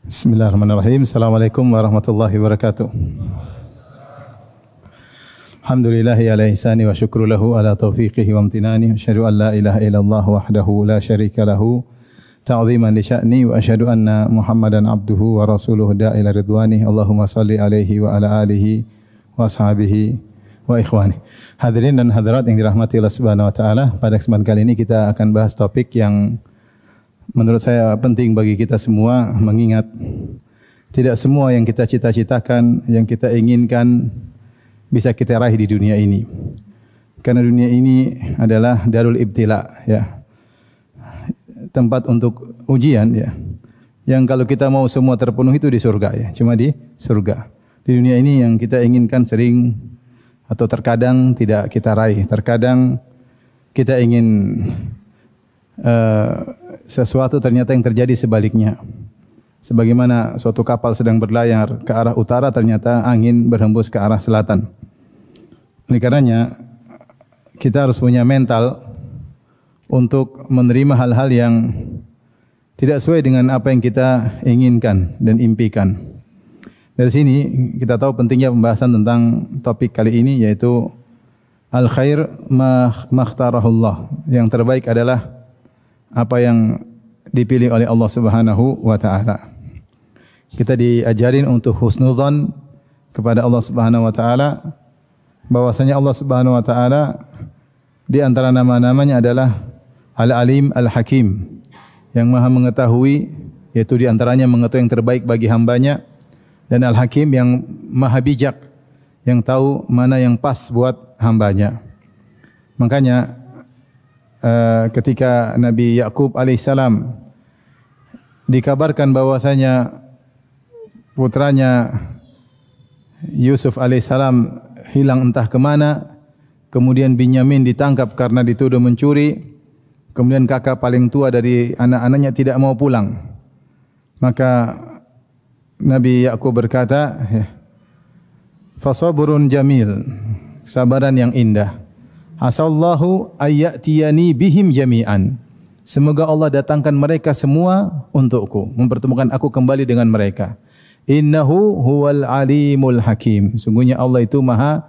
Bismillahirrahmanirrahim. Assalamualaikum warahmatullahi wabarakatuh. Alhamdulillahi ala ihsani wa syukru lahu ala taufiqihi wa amtinani. Asyhadu an la ilaha illallah wahdahu la syarika lahu ta'ziman li sya'ni wa asyhadu anna Muhammadan abduhu wa rasuluhu da'ila ridwani. Allahumma salli alaihi wa ala alihi wa ashabihi wa ikhwani. Hadirin dan hadirat yang dirahmati Allah Subhanahu wa taala, pada kesempatan kali ini kita akan bahas topik yang menurut saya penting bagi kita semua, mengingat tidak semua yang kita cita-citakan, yang kita inginkan bisa kita raih di dunia ini. Karena dunia ini adalah darul ibtila, ya. Tempat untuk ujian, ya. Yang kalau kita mau semua terpenuhi itu di surga, ya. Cuma di surga. Di dunia ini yang kita inginkan sering atau terkadang tidak kita raih. Terkadang kita ingin sesuatu ternyata yang terjadi sebaliknya. Sebagaimana suatu kapal sedang berlayar ke arah utara, ternyata angin berhembus ke arah selatan. Oleh karenanya kita harus punya mental untuk menerima hal-hal yang tidak sesuai dengan apa yang kita inginkan dan impikan. Dari sini kita tahu pentingnya pembahasan tentang topik kali ini, yaitu al-khair makhtarahullah. Yang terbaik adalah apa yang dipilih oleh Allah Subhanahu wa taala. Kita diajarin untuk husnudzon kepada Allah Subhanahu wa taala, bahwasanya Allah Subhanahu wa taala di antara nama-namanya adalah Al-Alim Al-Hakim, yang Maha mengetahui, yaitu di antaranya mengetahui yang terbaik bagi hambanya, dan Al-Hakim yang Maha bijak, yang tahu mana yang pas buat hambanya. Makanya ketika Nabi Yakub alaihissalam dikabarkan bahwasanya putranya Yusuf alaihissalam hilang entah ke mana, kemudian Binyamin ditangkap karena dituduh mencuri, kemudian kakak paling tua dari anak-anaknya tidak mau pulang, maka Nabi Yakub berkata, fasaburun jamil, sabaran yang indah. Asallahu ayyatiyani bihim jami'an. Semoga Allah datangkan mereka semua untukku, mempertemukan aku kembali dengan mereka. Innahu huwal alimul hakim. Sungguhnya Allah itu Maha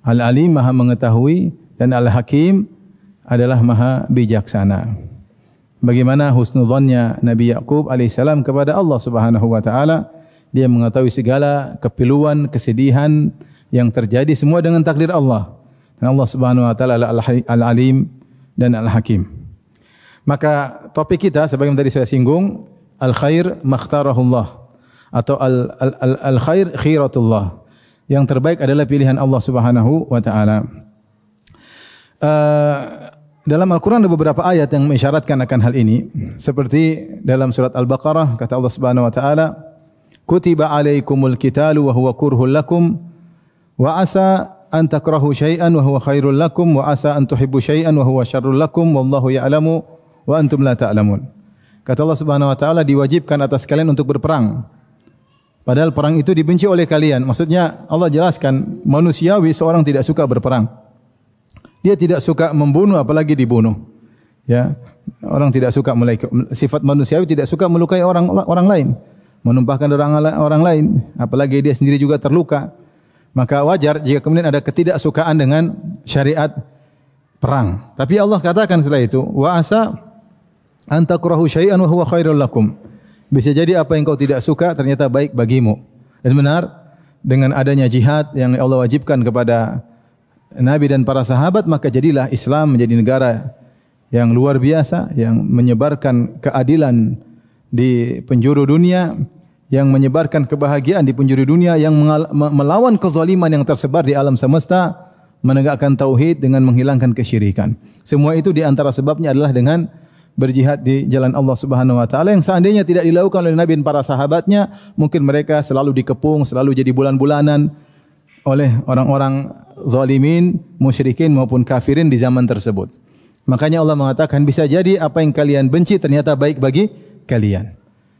Al-Alim, Maha mengetahui, dan Al-Hakim adalah Maha bijaksana. Bagaimana husnudzonnya Nabi Yakub alaihissalam kepada Allah Subhanahu wa taala. Dia mengetahui segala kepiluan, kesedihan yang terjadi semua dengan takdir Allah. Dan Allah Subhanahu wa taala Al-Alim dan Al-Hakim. Maka topik kita sebagaimana tadi saya singgung, al-khair makhtarahullah, atau al-khair khiratullah. Yang terbaik adalah pilihan Allah Subhanahu wa taala. Dalam Al-Qur'an ada beberapa ayat yang mengisyaratkan akan hal ini, seperti dalam surat Al-Baqarah kata Allah Subhanahu wa taala, kutiba alaikumul qitalu wa huwa kurhul lakum wa asa an takrahu syai'an wa huwa khairul lakum wa asa an tuhibbu syai'an wa huwa syarrul lakum wallahu ya'lamu wa antum la ta'lamun. Kata Allah Subhanahu wa taala, diwajibkan atas kalian untuk berperang, padahal perang itu dibenci oleh kalian. Maksudnya Allah jelaskan, manusiawi seorang tidak suka berperang. Dia tidak suka membunuh apalagi dibunuh. Ya, orang tidak suka sifat manusiawi tidak suka melukai orang lain, menumpahkan darah orang lain, apalagi dia sendiri juga terluka. Maka wajar jika kemudian ada ketidaksukaan dengan syariat perang. Tapi Allah katakan setelah itu, wa asa an takrahu syai'an wa huwa khairul lakum. Bisa jadi apa yang kau tidak suka ternyata baik bagimu. Dan benar, dengan adanya jihad yang Allah wajibkan kepada Nabi dan para sahabat, maka jadilah Islam menjadi negara yang luar biasa, yang menyebarkan keadilan di penjuru dunia, yang menyebarkan kebahagiaan di penjuru dunia, yang melawan kezaliman yang tersebar di alam semesta, menegakkan tauhid dengan menghilangkan kesyirikan. Semua itu di antara sebabnya adalah dengan berjihad di jalan Allah Subhanahu wa taala, yang seandainya tidak dilakukan oleh Nabi dan para sahabatnya, mungkin mereka selalu dikepung, selalu jadi bulan-bulanan oleh orang-orang zalimin, musyrikin maupun kafirin di zaman tersebut. Makanya Allah mengatakan, bisa jadi apa yang kalian benci ternyata baik bagi kalian.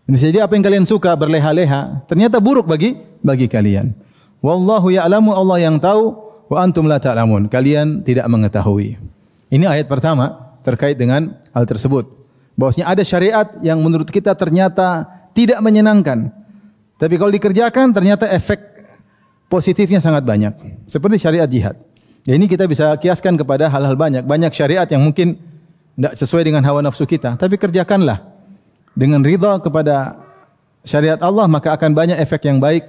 Bisa jadi apa yang kalian suka berleha-leha ternyata buruk bagi kalian. Wallahu ya'lamu, Allah yang tahu, wa antum la ta'lamun, kalian tidak mengetahui. Ini ayat pertama terkait dengan hal tersebut. Bahwasanya ada syariat yang menurut kita ternyata tidak menyenangkan, Tapi kalau dikerjakan ternyata efek positifnya sangat banyak. Seperti syariat jihad. Ya, ini kita bisa kiaskan kepada hal-hal banyak. Banyak syariat yang mungkin tidak sesuai dengan hawa nafsu kita. Tapi kerjakanlah dengan ridha kepada syariat Allah, maka akan banyak efek yang baik,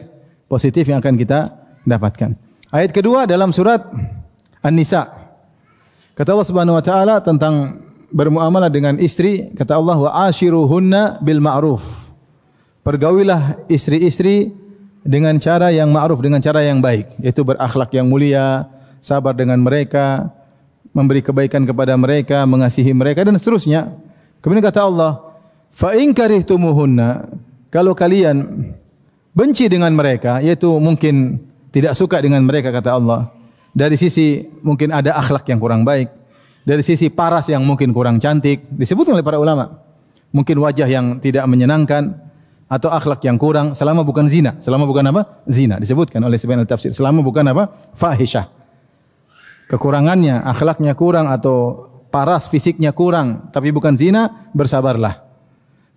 positif yang akan kita dapatkan. Ayat kedua dalam surat An-Nisa. Kata Allah Subhanahu wa taala tentang bermuamalah dengan istri, kata Allah, wa ashiruhunna bil ma'ruf. Pergaulilah istri-istri dengan cara yang ma'ruf, dengan cara yang baik, yaitu berakhlak yang mulia, sabar dengan mereka, memberi kebaikan kepada mereka, mengasihi mereka dan seterusnya. Kemudian kata Allah, fa in karihtumuhunna, kalau kalian benci dengan mereka, yaitu mungkin tidak suka dengan mereka, kata Allah, dari sisi mungkin ada akhlak yang kurang baik, dari sisi paras yang mungkin kurang cantik, disebutkan oleh para ulama, mungkin wajah yang tidak menyenangkan, atau akhlak yang kurang, selama bukan zina. Selama bukan apa? Zina. Disebutkan oleh sebagian tafsir. Selama bukan apa? Fahisyah. Kekurangannya, akhlaknya kurang atau paras fisiknya kurang, tapi bukan zina, bersabarlah.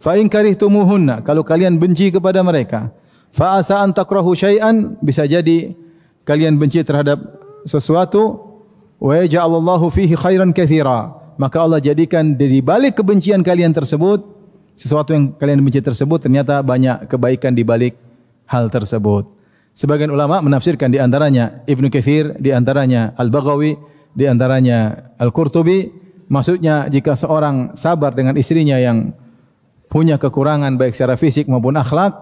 Fa in karihtumuhunna, kalau kalian benci kepada mereka, fa asa an takrahu syai'an, bisa jadi kalian benci terhadap sesuatu, wa yaj'alallahu fihi khairan katsira, maka Allah jadikan dari balik kebencian kalian tersebut, sesuatu yang kalian benci tersebut ternyata banyak kebaikan di balik hal tersebut. Sebagian ulama menafsirkan, di antaranya Ibnu Katsir, di antaranya Al-Baghawi, di antaranya Al-Qurtubi, maksudnya jika seorang sabar dengan istrinya yang punya kekurangan baik secara fisik maupun akhlak,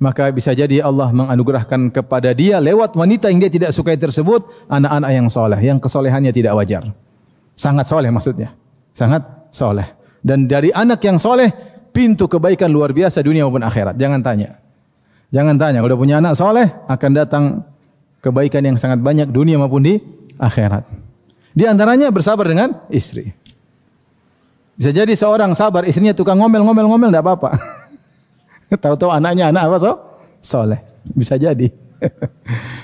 maka bisa jadi Allah menganugerahkan kepada dia lewat wanita yang dia tidak sukai tersebut anak-anak yang soleh, yang kesolehannya tidak wajar. Sangat soleh maksudnya, sangat soleh. Dan dari anak yang soleh, pintu kebaikan luar biasa dunia maupun akhirat. Jangan tanya. Jangan tanya. Kalau punya anak soleh, akan datang kebaikan yang sangat banyak dunia maupun di akhirat. Di antaranya bersabar dengan istri. Bisa jadi seorang sabar, istrinya tukang ngomel-ngomel, tidak apa-apa. Tahu-tahu anaknya anak apa soleh. Bisa jadi.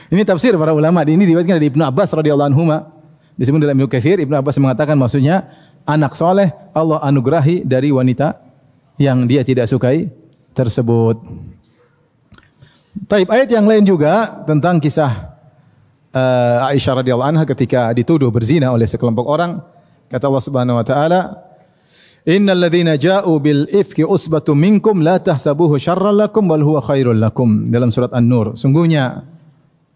Ini tafsir para ulama. Ini diriwayatkan dari Ibnu Abbas radhiyallahu anhuma. Disebut dalam Ibnu Katsir, Ibnu Abbas mengatakan maksudnya anak soleh Allah anugerahi dari wanita yang dia tidak sukai tersebut. Taib, ayat yang lain juga tentang kisah Aisyah radhiyallahu anha ketika dituduh berzina oleh sekelompok orang. Kata Allah Subhanahu wa taala, innal ladzina ja'u bil ifki usbatum minkum la tahsabuhu syarran lakum bal huwa khairul lakum. Dalam surat An-Nur, sungguhnya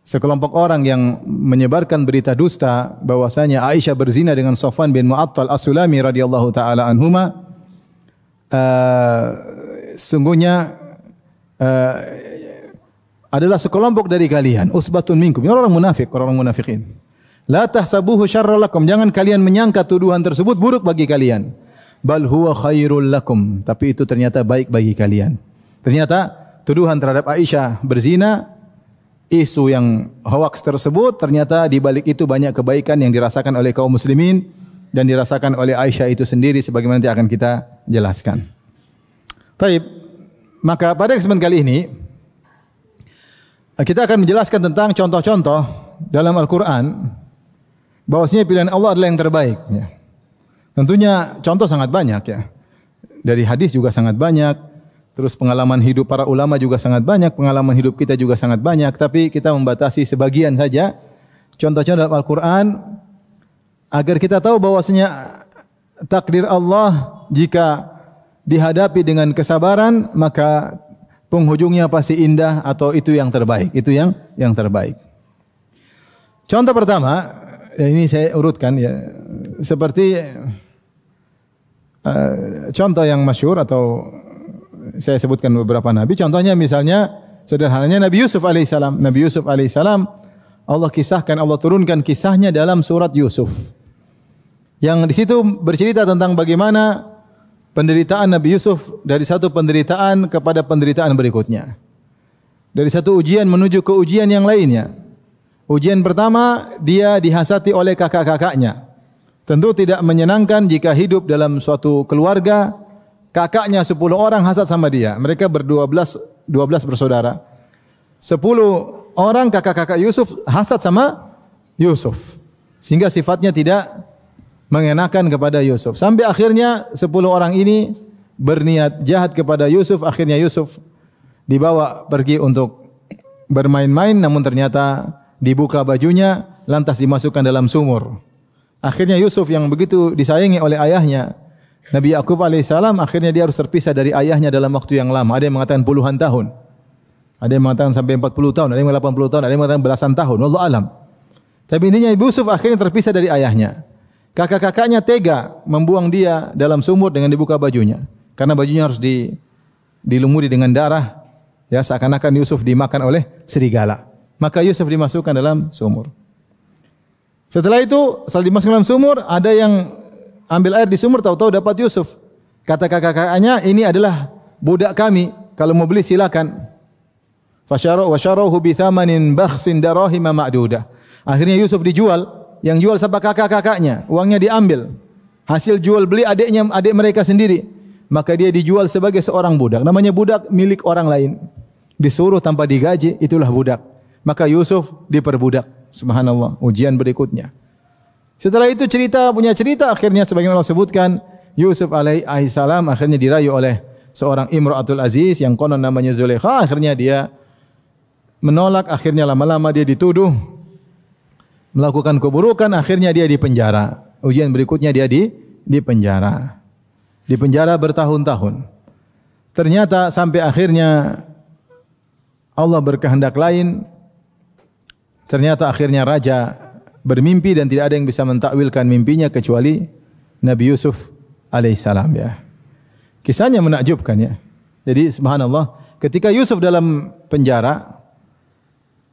sekelompok orang yang menyebarkan berita dusta bahwasanya Aisyah berzina dengan Safwan bin Mu'attal As-Sulami radhiyallahu taala anhuma, sungguhnya adalah sekelompok dari kalian, usbatun minkum, orang munafik, orang munafikin. La tahsabuhu syarran lakum, jangan kalian menyangka tuduhan tersebut buruk bagi kalian. Bal huwa khairul lakum, tapi itu ternyata baik bagi kalian. Ternyata tuduhan terhadap Aisyah berzina, isu yang hoax tersebut, ternyata di balik itu banyak kebaikan yang dirasakan oleh kaum muslimin dan dirasakan oleh Aisyah itu sendiri, sebagaimana nanti akan kita jelaskan. Taib, maka pada kesempatan kali ini kita akan menjelaskan tentang contoh-contoh dalam Al-Quran bahwasanya pilihan Allah adalah yang terbaik. Ya. Tentunya contoh sangat banyak ya. Dari hadis juga sangat banyak. Terus pengalaman hidup para ulama juga sangat banyak. Pengalaman hidup kita juga sangat banyak. Tapi kita membatasi sebagian saja contoh-contoh dalam Al-Quran agar kita tahu bahwasanya takdir Allah jika dihadapi dengan kesabaran maka penghujungnya pasti indah atau itu yang terbaik. Itu yang terbaik. Contoh pertama, ini saya urutkan ya, seperti contoh yang masyhur atau saya sebutkan beberapa nabi. Contohnya misalnya sederhananya Nabi Yusuf alaihissalam. Nabi Yusuf alaihissalam Allah kisahkan, Allah turunkan kisahnya dalam surat Yusuf. Yang di situ bercerita tentang bagaimana penderitaan Nabi Yusuf dari satu penderitaan kepada penderitaan berikutnya. Dari satu ujian menuju ke ujian yang lainnya. Ujian pertama, dia dihasati oleh kakak-kakaknya. Tentu tidak menyenangkan jika hidup dalam suatu keluarga, kakaknya 10 orang hasad sama dia. Mereka ber-12 bersaudara. 10 orang kakak-kakak Yusuf hasad sama Yusuf. Sehingga sifatnya tidak mengenakan kepada Yusuf. Sampai akhirnya 10 orang ini berniat jahat kepada Yusuf. Akhirnya Yusuf dibawa pergi untuk bermain-main, namun ternyata dibuka bajunya, lantas dimasukkan dalam sumur. Akhirnya Yusuf yang begitu disayangi oleh ayahnya, Nabi Yakub alaihissalam, akhirnya dia harus terpisah dari ayahnya dalam waktu yang lama. Ada yang mengatakan puluhan tahun, ada yang mengatakan sampai 40 tahun, ada yang 80 tahun, ada yang mengatakan belasan tahun. Wallahu alam. Tapi intinya Yusuf akhirnya terpisah dari ayahnya. Kakak-kakaknya tega membuang dia dalam sumur dengan dibuka bajunya, karena bajunya harus dilumuri dengan darah, ya, seakan-akan Yusuf dimakan oleh serigala. Maka Yusuf dimasukkan dalam sumur. Setelah itu, setelah dimasukkan dalam sumur, ada yang ambil air di sumur, tahu-tahu dapat Yusuf. Kata kakak-kakaknya, ini adalah budak kami, kalau mau beli silakan. Fasyarahu bi thamanin bakhsin darahima ma'dudah. Akhirnya Yusuf dijual. Yang jual siapa? Kakak-kakaknya. Uangnya diambil. Hasil jual beli adik mereka sendiri. Maka dia dijual sebagai seorang budak. Namanya budak milik orang lain. Disuruh tanpa digaji, itulah budak. Maka Yusuf diperbudak. Subhanallah. Ujian berikutnya. Setelah itu punya cerita. Akhirnya sebagaimana Allah sebutkan, Yusuf alaihissalam akhirnya dirayu oleh seorang Imra'atul Aziz yang konon namanya Zulaikha. Akhirnya dia menolak. Akhirnya lama-lama dia dituduh melakukan keburukan, akhirnya dia dipenjara. Ujian berikutnya dia dipenjara. Dipenjara bertahun-tahun. Ternyata sampai akhirnya Allah berkehendak lain. Ternyata akhirnya raja bermimpi dan tidak ada yang bisa mentakwilkan mimpinya kecuali Nabi Yusuf alaihissalam, ya. Kisahnya menakjubkan, ya. Jadi subhanallah, ketika Yusuf dalam penjara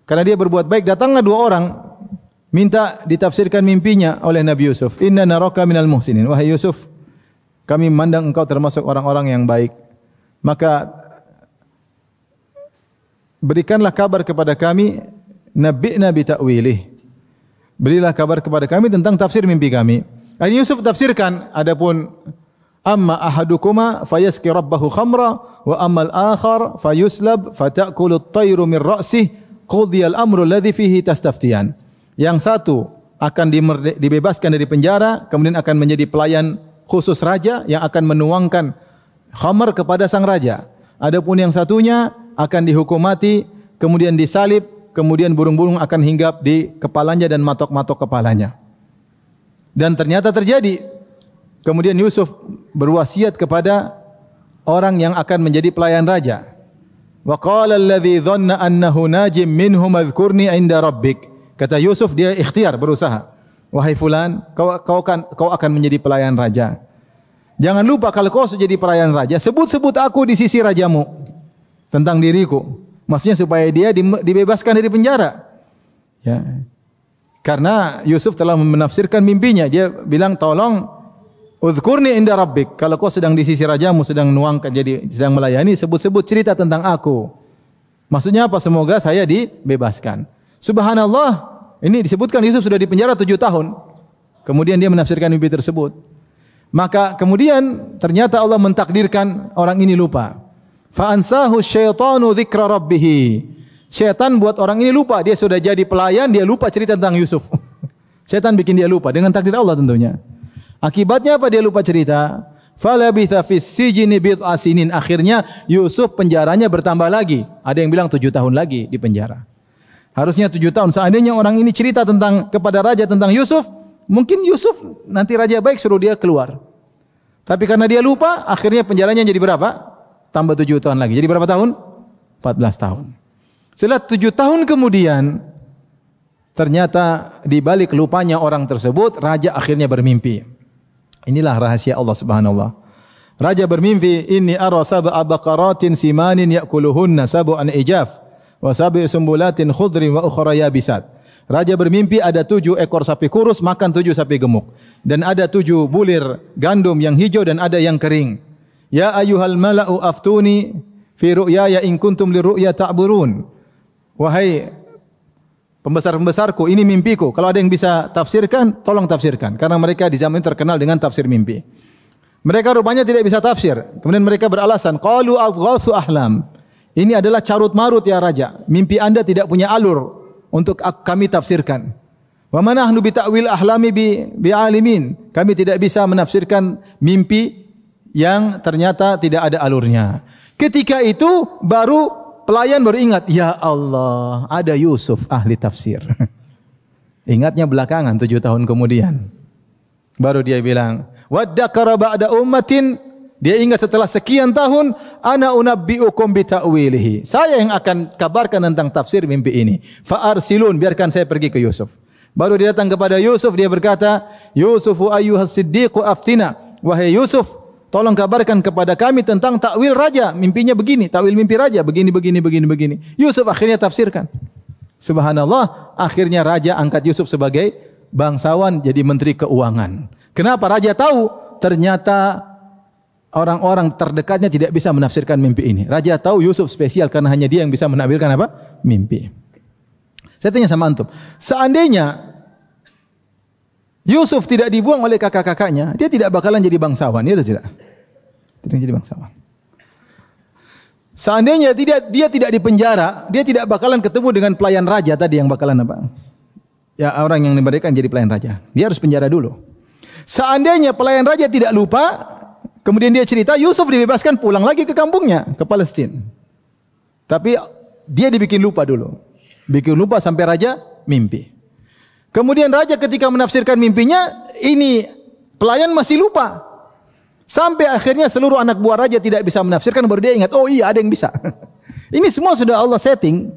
karena dia berbuat baik, datanglah dua orang minta ditafsirkan mimpinya oleh Nabi Yusuf. Inna naraka minal muhsinin. Wahai Yusuf, kami memandang engkau termasuk orang-orang yang baik. Maka berikanlah kabar kepada kami, nabi'na bi ta'wilih. Berilah kabar kepada kami tentang tafsir mimpi kami. Akhirnya Yusuf tafsirkan, adapun amma ahadukuma fayaski rabbahu khamra wa ammal akhar fayuslab fata'kulu at-tayru min ra'sih qudiyal amru alladhi fihi tastaftiyan. Yang satu akan dibebaskan dari penjara, kemudian akan menjadi pelayan khusus raja yang akan menuangkan khamar kepada sang raja. Adapun yang satunya akan dihukum mati, kemudian disalib, kemudian burung-burung akan hinggap di kepalanya dan matok-matok kepalanya. Dan ternyata terjadi. Kemudian Yusuf berwasiat kepada orang yang akan menjadi pelayan raja. Wa qala alladhi dhanna annahu najim minhum adhkurni 'inda rabbik. Kata Yusuf, dia ikhtiar, berusaha. Wahai fulan, kau akan menjadi pelayan raja. Jangan lupa kalau kau sudah jadi pelayan raja, sebut-sebut aku di sisi rajamu tentang diriku. Maksudnya supaya dia dibebaskan dari penjara. Ya. Karena Yusuf telah menafsirkan mimpinya. Dia bilang, tolong udhkurni inda rabbik. Kalau kau sedang di sisi rajamu, sedang nuangkan, jadi sedang melayani, sebut-sebut cerita tentang aku. Maksudnya apa? Semoga saya dibebaskan. Subhanallah, ini disebutkan Yusuf sudah dipenjara 7 tahun. Kemudian dia menafsirkan mimpi tersebut. Maka kemudian ternyata Allah mentakdirkan orang ini lupa. Fa ansahu syaitanu dzikra rabbih. Syaitan buat orang ini lupa, dia sudah jadi pelayan, dia lupa cerita tentang Yusuf. Syaitan bikin dia lupa dengan takdir Allah tentunya. Akibatnya apa dia lupa cerita? Falabitha fis sijni bid'a sinin. Akhirnya Yusuf penjaranya bertambah lagi. Ada yang bilang 7 tahun lagi di penjara. Harusnya 7 tahun. Seandainya orang ini cerita kepada raja tentang Yusuf, mungkin Yusuf nanti raja baik suruh dia keluar. Tapi karena dia lupa, akhirnya penjaranya jadi berapa? Tambah 7 tahun lagi. Jadi berapa tahun? 14 tahun. Setelah 7 tahun kemudian, ternyata di balik lupanya orang tersebut, raja akhirnya bermimpi. Inilah rahasia Allah Subhanahu wa taala. Raja bermimpi, inni ara sab'a baqaratin simanin ya'kuluhunna sab'an ijaf. Wa sab'i sumbulatin khudrin wa ukhra yabisat. Raja bermimpi ada 7 ekor sapi kurus makan 7 sapi gemuk, dan ada 7 bulir gandum yang hijau dan ada yang kering. Ya ayyuhal mala'u aftuni fi ru'yaya in kuntum liru'ya ta'burun. Wahai pembesar-pembesarku, ini mimpiku. Kalau ada yang bisa tafsirkan, tolong tafsirkan, karena mereka di zaman ini terkenal dengan tafsir mimpi. Mereka rupanya tidak bisa tafsir. Kemudian mereka beralasan, qalu adghatsu ahlam. Ini adalah carut-marut ya raja. Mimpi Anda tidak punya alur untuk kami tafsirkan. Wa manahnu bi ta'wil ahlami bi alimin. Kami tidak bisa menafsirkan mimpi yang ternyata tidak ada alurnya. Ketika itu baru pelayan baru ingat, ya Allah, ada Yusuf ahli tafsir. Ingatnya belakangan 7 tahun kemudian. Baru dia bilang, waddakara ba'da ummatin. Dia ingat setelah sekian tahun, ana unabbiukum bita'wilihi. Saya yang akan kabarkan tentang tafsir mimpi ini. Fa arsilun, biarkan saya pergi ke Yusuf. Baru dia datang kepada Yusuf, dia berkata, Yusufu ayyuhas siddiqu aftina. Wahai Yusuf, tolong kabarkan kepada kami tentang takwil raja. Mimpinya begini, takwil mimpi raja begini. Yusuf akhirnya tafsirkan. Subhanallah, akhirnya raja angkat Yusuf sebagai bangsawan, jadi menteri keuangan. Kenapa raja tahu? Ternyata orang-orang terdekatnya tidak bisa menafsirkan mimpi ini. Raja tahu Yusuf spesial karena hanya dia yang bisa menampilkan apa? Mimpi. Saya tanya sama antum, seandainya Yusuf tidak dibuang oleh kakak-kakaknya, dia tidak bakalan jadi bangsawan, ya atau tidak? Tidak jadi bangsawan. Seandainya dia tidak dipenjara, dia tidak bakalan ketemu dengan pelayan raja tadi yang bakalan apa? Ya, orang yang diberikan jadi pelayan raja. Dia harus penjara dulu. Seandainya pelayan raja tidak lupa, kemudian dia cerita, Yusuf dibebaskan pulang lagi ke kampungnya, ke Palestina. Tapi dia dibikin lupa dulu. Bikin lupa sampai raja mimpi. Kemudian raja ketika menafsirkan mimpinya, ini pelayan masih lupa. Sampai akhirnya seluruh anak buah raja tidak bisa menafsirkan, baru dia ingat, oh iya ada yang bisa. Ini semua sudah Allah setting.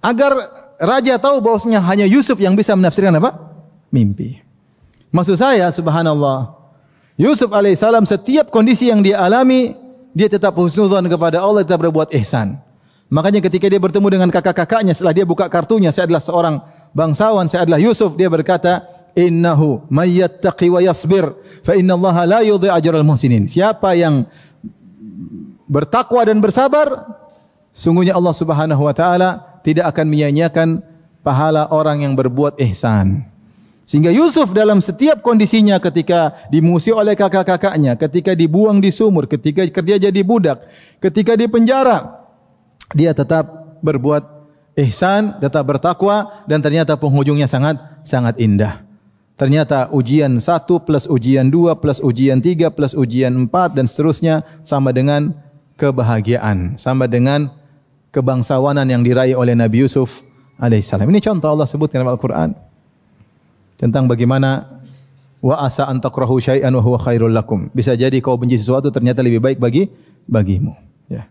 Agar raja tahu bahwasanya hanya Yusuf yang bisa menafsirkan apa? Mimpi. Maksud saya, subhanallah, Yusuf alaihissalam setiap kondisi yang dia alami, dia tetap husnudzon kepada Allah, tetap berbuat ihsan. Makanya ketika dia bertemu dengan kakak-kakaknya, setelah dia buka kartunya, saya adalah seorang bangsawan, saya adalah Yusuf, dia berkata, innahu may yattaqi wa yasbir, fa innallaha la yudhi'u ajral muhsinin. Siapa yang bertakwa dan bersabar, sungguhnya Allah Subhanahu wa taala tidak akan menyia-nyiakan pahala orang yang berbuat ihsan. Sehingga Yusuf dalam setiap kondisinya, ketika dimusuhi oleh kakak-kakaknya, ketika dibuang di sumur, ketika kerja jadi budak, ketika di penjara, dia tetap berbuat ihsan, tetap bertakwa, dan ternyata penghujungnya sangat indah. Ternyata ujian 1 plus ujian 2 plus ujian 3 plus ujian 4 dan seterusnya sama dengan kebahagiaan, sama dengan kebangsawanan yang diraih oleh Nabi Yusuf alaihissalam. Ini contoh Allah sebutkan dalam Al-Quran tentang bagaimana wa asa an takrahu syai'an wa huwa khairul lakum. Bisa jadi kau benci sesuatu ternyata lebih baik bagimu. Ya.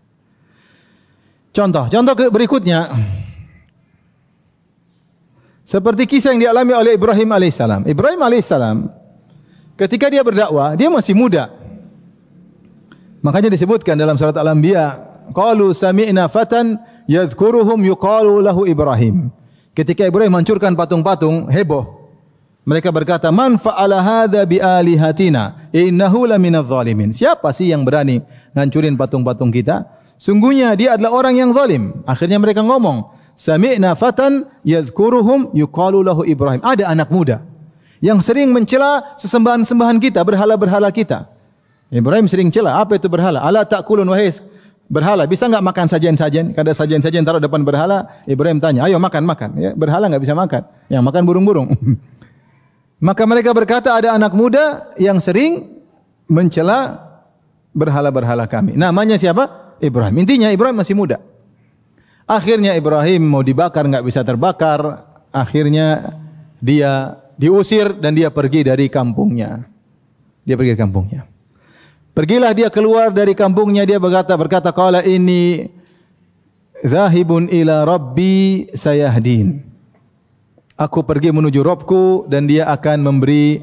Contoh berikutnya, seperti kisah yang dialami oleh Ibrahim alaihissalam. Ibrahim alaihissalam ketika dia berdakwah, dia masih muda. Makanya disebutkan dalam surat Al-Anbiya, qalu sami'na fatan yadhkuruhum yuqalu lahu Ibrahim. Ketika Ibrahim hancurkan patung-patung, heboh. Mereka berkata, man fa'ala hadza bi alihatina innahu laminadh zalimin. Siapa sih yang berani ngancurin patung-patung kita? Sungguhnya dia adalah orang yang zalim. Akhirnya mereka ngomong, sami'na fatan yadhkuruhum yuqalu lahu Ibrahim. Ada anak muda yang sering mencela sesembahan-sembahan kita, berhala-berhala kita. Ibrahim sering cela, apa itu berhala? Ala ta'kulun wahai berhala, bisa enggak makan sajian-sajian? Kada sajian-sajian taruh depan berhala, Ibrahim tanya, ayo makan. Ya, berhala enggak bisa makan. Yang makan burung-burung. Maka mereka berkata, ada anak muda yang sering mencela berhala-berhala kami. Namanya siapa? Ibrahim. Intinya Ibrahim masih muda. Akhirnya Ibrahim mau dibakar, enggak bisa terbakar. Akhirnya dia diusir dan dia pergi dari kampungnya. Pergilah dia keluar dari kampungnya, dia berkata qala inni zahibun ila rabbi sayahdin. Aku pergi menuju Rabbku dan dia akan memberi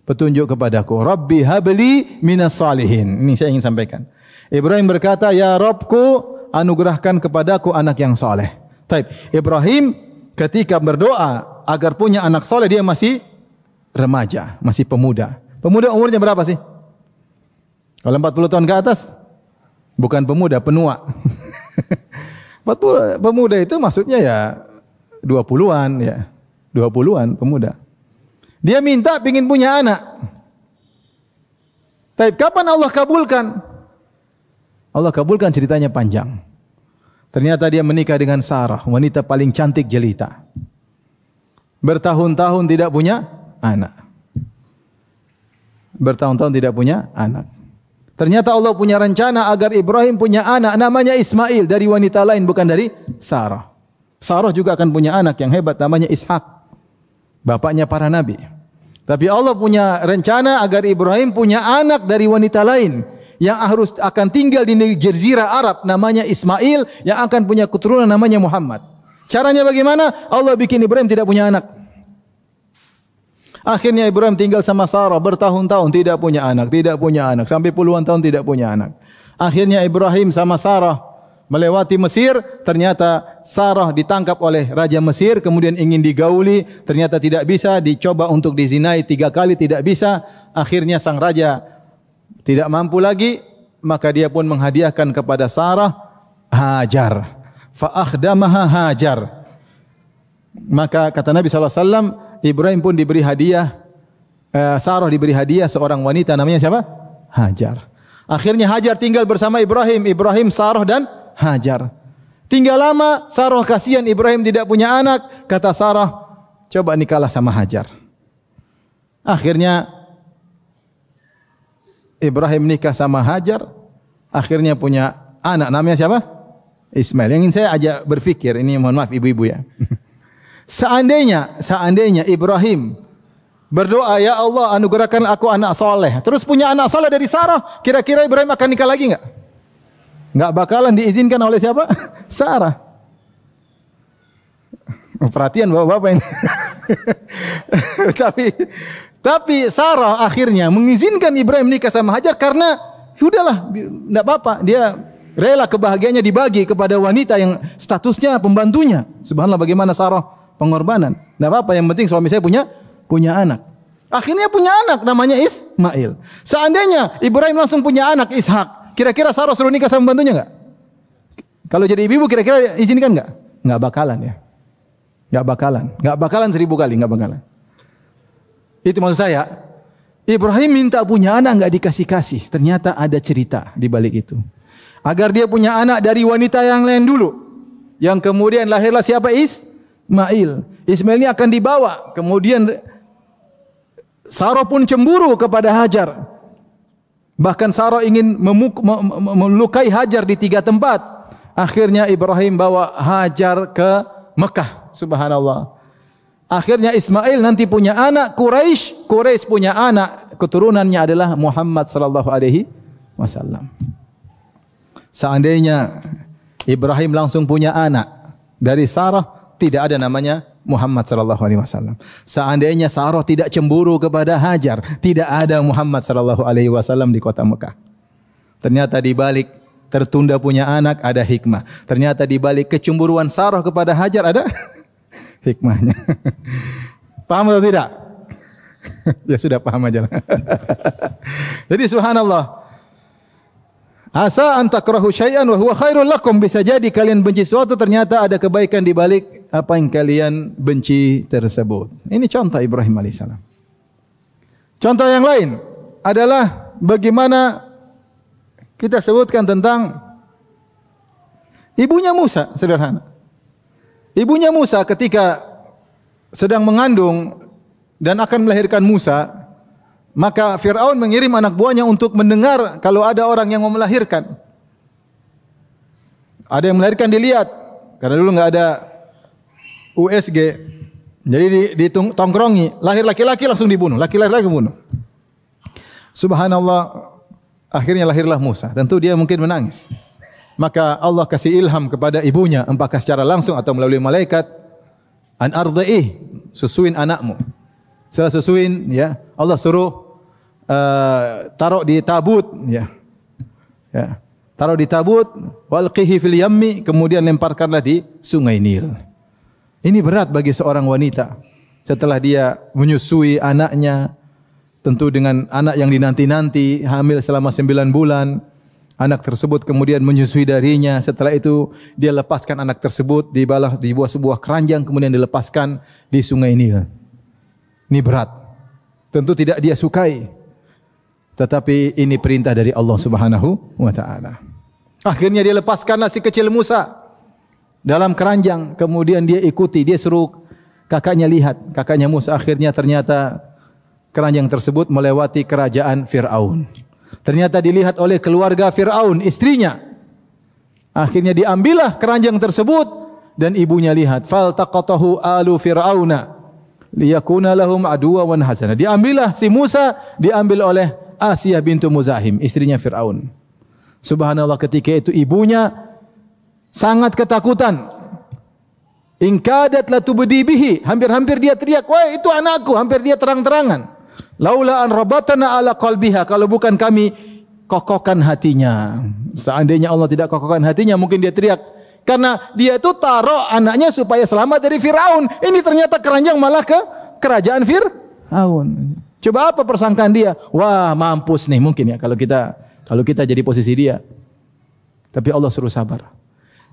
petunjuk kepadaku. Rabbi habli minas salihin. Ini saya ingin sampaikan. Ibrahim berkata, ya Rabbku, anugerahkan kepadaku anak yang soleh. Taib. Ibrahim ketika berdoa agar punya anak soleh, dia masih remaja, masih pemuda. Pemuda umurnya berapa sih? Kalau 40 tahun ke atas? Bukan pemuda, penua. 40 pemuda itu maksudnya ya 20-an ya. 20-an pemuda. Dia minta pingin punya anak. Taib, kapan Allah kabulkan? Allah kabulkan, ceritanya panjang. Ternyata dia menikah dengan Sarah, wanita paling cantik jelita. Bertahun-tahun tidak punya anak. Ternyata Allah punya rencana agar Ibrahim punya anak namanya Ismail dari wanita lain, bukan dari Sarah. Sarah juga akan punya anak yang hebat namanya Ishak, bapaknya para nabi. Tapi Allah punya rencana agar Ibrahim punya anak dari wanita lain yang harus akan tinggal di negeri Jazirah Arab namanya Ismail, yang akan punya keturunan namanya Muhammad. Caranya bagaimana? Allah bikin Ibrahim tidak punya anak. Akhirnya Ibrahim tinggal sama Sarah bertahun-tahun tidak punya anak, sampai puluhan tahun tidak punya anak. Akhirnya Ibrahim sama Sarah melewati Mesir, ternyata Sarah ditangkap oleh Raja Mesir, kemudian ingin digauli, ternyata tidak bisa, dicoba untuk dizinai 3 kali, tidak bisa. Akhirnya sang raja tidak mampu lagi, maka dia pun menghadiahkan kepada Sarah Hajar. Fa akhdamaha Hajar. Maka kata Nabi SAW, Ibrahim pun diberi hadiah, Sarah diberi hadiah seorang wanita namanya siapa? Hajar. Akhirnya Hajar tinggal bersama Ibrahim, Sarah dan Hajar. Tinggal lama, Sarah kasihan Ibrahim tidak punya anak, kata Sarah, coba nikahlah sama Hajar. Akhirnya Ibrahim nikah sama Hajar, akhirnya punya anak namanya siapa? Ismail. Yang ingin saya ajak berfikir, ini mohon maaf ibu-ibu ya. Seandainya Ibrahim berdoa, ya Allah anugerahkan aku anak soleh, terus punya anak soleh dari Sarah, kira-kira Ibrahim akan nikah lagi enggak? Enggak bakalan diizinkan oleh siapa? Sarah. Perhatian bapak-bapak ini. Tapi Sarah akhirnya mengizinkan Ibrahim nikah sama Hajar karena udahlah, enggak apa-apa, dia rela kebahagiaannya dibagi kepada wanita yang statusnya pembantunya. Subhanallah, bagaimana Sarah pengorbanan. Enggak apa-apa, yang penting suami saya punya anak. Akhirnya punya anak namanya Ismail. Seandainya Ibrahim langsung punya anak Ishak, kira-kira Sarah suruh nikah sama pembantunya enggak? Kalau jadi ibu kira-kira izinkan enggak? Enggak bakalan ya. Enggak bakalan 1000 kali, enggak bakalan. Itu maksud saya. Ibrahim minta punya anak enggak dikasih-kasih. Ternyata ada cerita di balik itu. Agar dia punya anak dari wanita yang lain dulu. Yang kemudian lahirlah siapa? Ismail. Ismail ini akan dibawa. Kemudian Sarah pun cemburu kepada Hajar. Bahkan Sarah ingin melukai Hajar di 3 tempat. Akhirnya Ibrahim bawa Hajar ke Mekah. Subhanallah. Akhirnya Ismail nanti punya anak Quraisy. Quraisy punya anak. Keturunannya adalah Muhammad sallallahu alaihi wasallam. Seandainya Ibrahim langsung punya anak dari Sarah, tidak ada namanya Muhammad sallallahu alaihi wasallam. Seandainya Sarah tidak cemburu kepada Hajar, tidak ada Muhammad sallallahu alaihi wasallam di kota Mekah. Ternyata di balik tertunda punya anak ada hikmah. Ternyata di balik kecemburuan Sarah kepada Hajar ada hikmahnya. Paham atau tidak? Ya sudah paham aja. Jadi subhanallah. Asa an takrahu syai'an wa huwa khairul lakum, bisa jadi kalian benci sesuatu ternyata ada kebaikan di balik apa yang kalian benci tersebut. Ini contoh Ibrahim alaihissalam. Contoh yang lain adalah bagaimana kita sebutkan tentang ibunya Musa, sederhana. Ibunya Musa ketika sedang mengandung dan akan melahirkan Musa, maka Fir'aun mengirim anak buahnya untuk mendengar kalau ada orang yang mau melahirkan. Ada yang melahirkan dilihat. Karena dulu enggak ada USG. Jadi ditongkrongi. Lahir laki-laki langsung dibunuh. Laki-laki dibunuh. Subhanallah. Akhirnya lahirlah Musa. Tentu dia mungkin menangis. Maka Allah kasih ilham kepada ibunya. Apakah secara langsung atau melalui malaikat. An ardha'ih. Susuin anakmu. Setelah susuin, ya, Allah suruh taruh di tabut, ya. Taruh di tabut, walqihi fil yammi, kemudian lemparkanlah di sungai Nil. Ini berat bagi seorang wanita. Setelah dia menyusui anaknya, tentu dengan anak yang dinanti-nanti, hamil selama 9 bulan, anak tersebut kemudian menyusui darinya. Setelah itu dia lepaskan anak tersebut di sebuah keranjang, kemudian dilepaskan di sungai Nil. Ini berat. Tentu tidak dia sukai. Tetapi ini perintah dari Allah Subhanahu wa taala. Akhirnya dia lepaskanlah si kecil Musa dalam keranjang, kemudian dia ikuti, dia suruh kakaknya lihat. Kakaknya Musa akhirnya ternyata keranjang tersebut melewati kerajaan Fir'aun. Ternyata dilihat oleh keluarga Fir'aun, istrinya. Akhirnya diambillah keranjang tersebut dan ibunya lihat. Faltaqatahu alu Fir'auna liyakuna lahum aduwwan wa hazana. Diambillah si Musa, diambil oleh Asiyah bintu Muzahim, istrinya Fir'aun. Subhanallah, ketika itu ibunya sangat ketakutan. In kadat latubdi bihi, hampir-hampir dia teriak, "Wah, itu anakku!" Hampir dia terang-terangan. Laula an rabatana ala qalbiha, kalau bukan kami kokohkan hatinya. Seandainya Allah tidak kokohkan hatinya, mungkin dia teriak. Karena dia itu taruh anaknya supaya selamat dari Fir'aun. Ini ternyata keranjang malah ke kerajaan Fir'aun. Coba apa persangkaan dia? Wah, mampus nih mungkin ya kalau kita jadi posisi dia. Tapi Allah suruh sabar.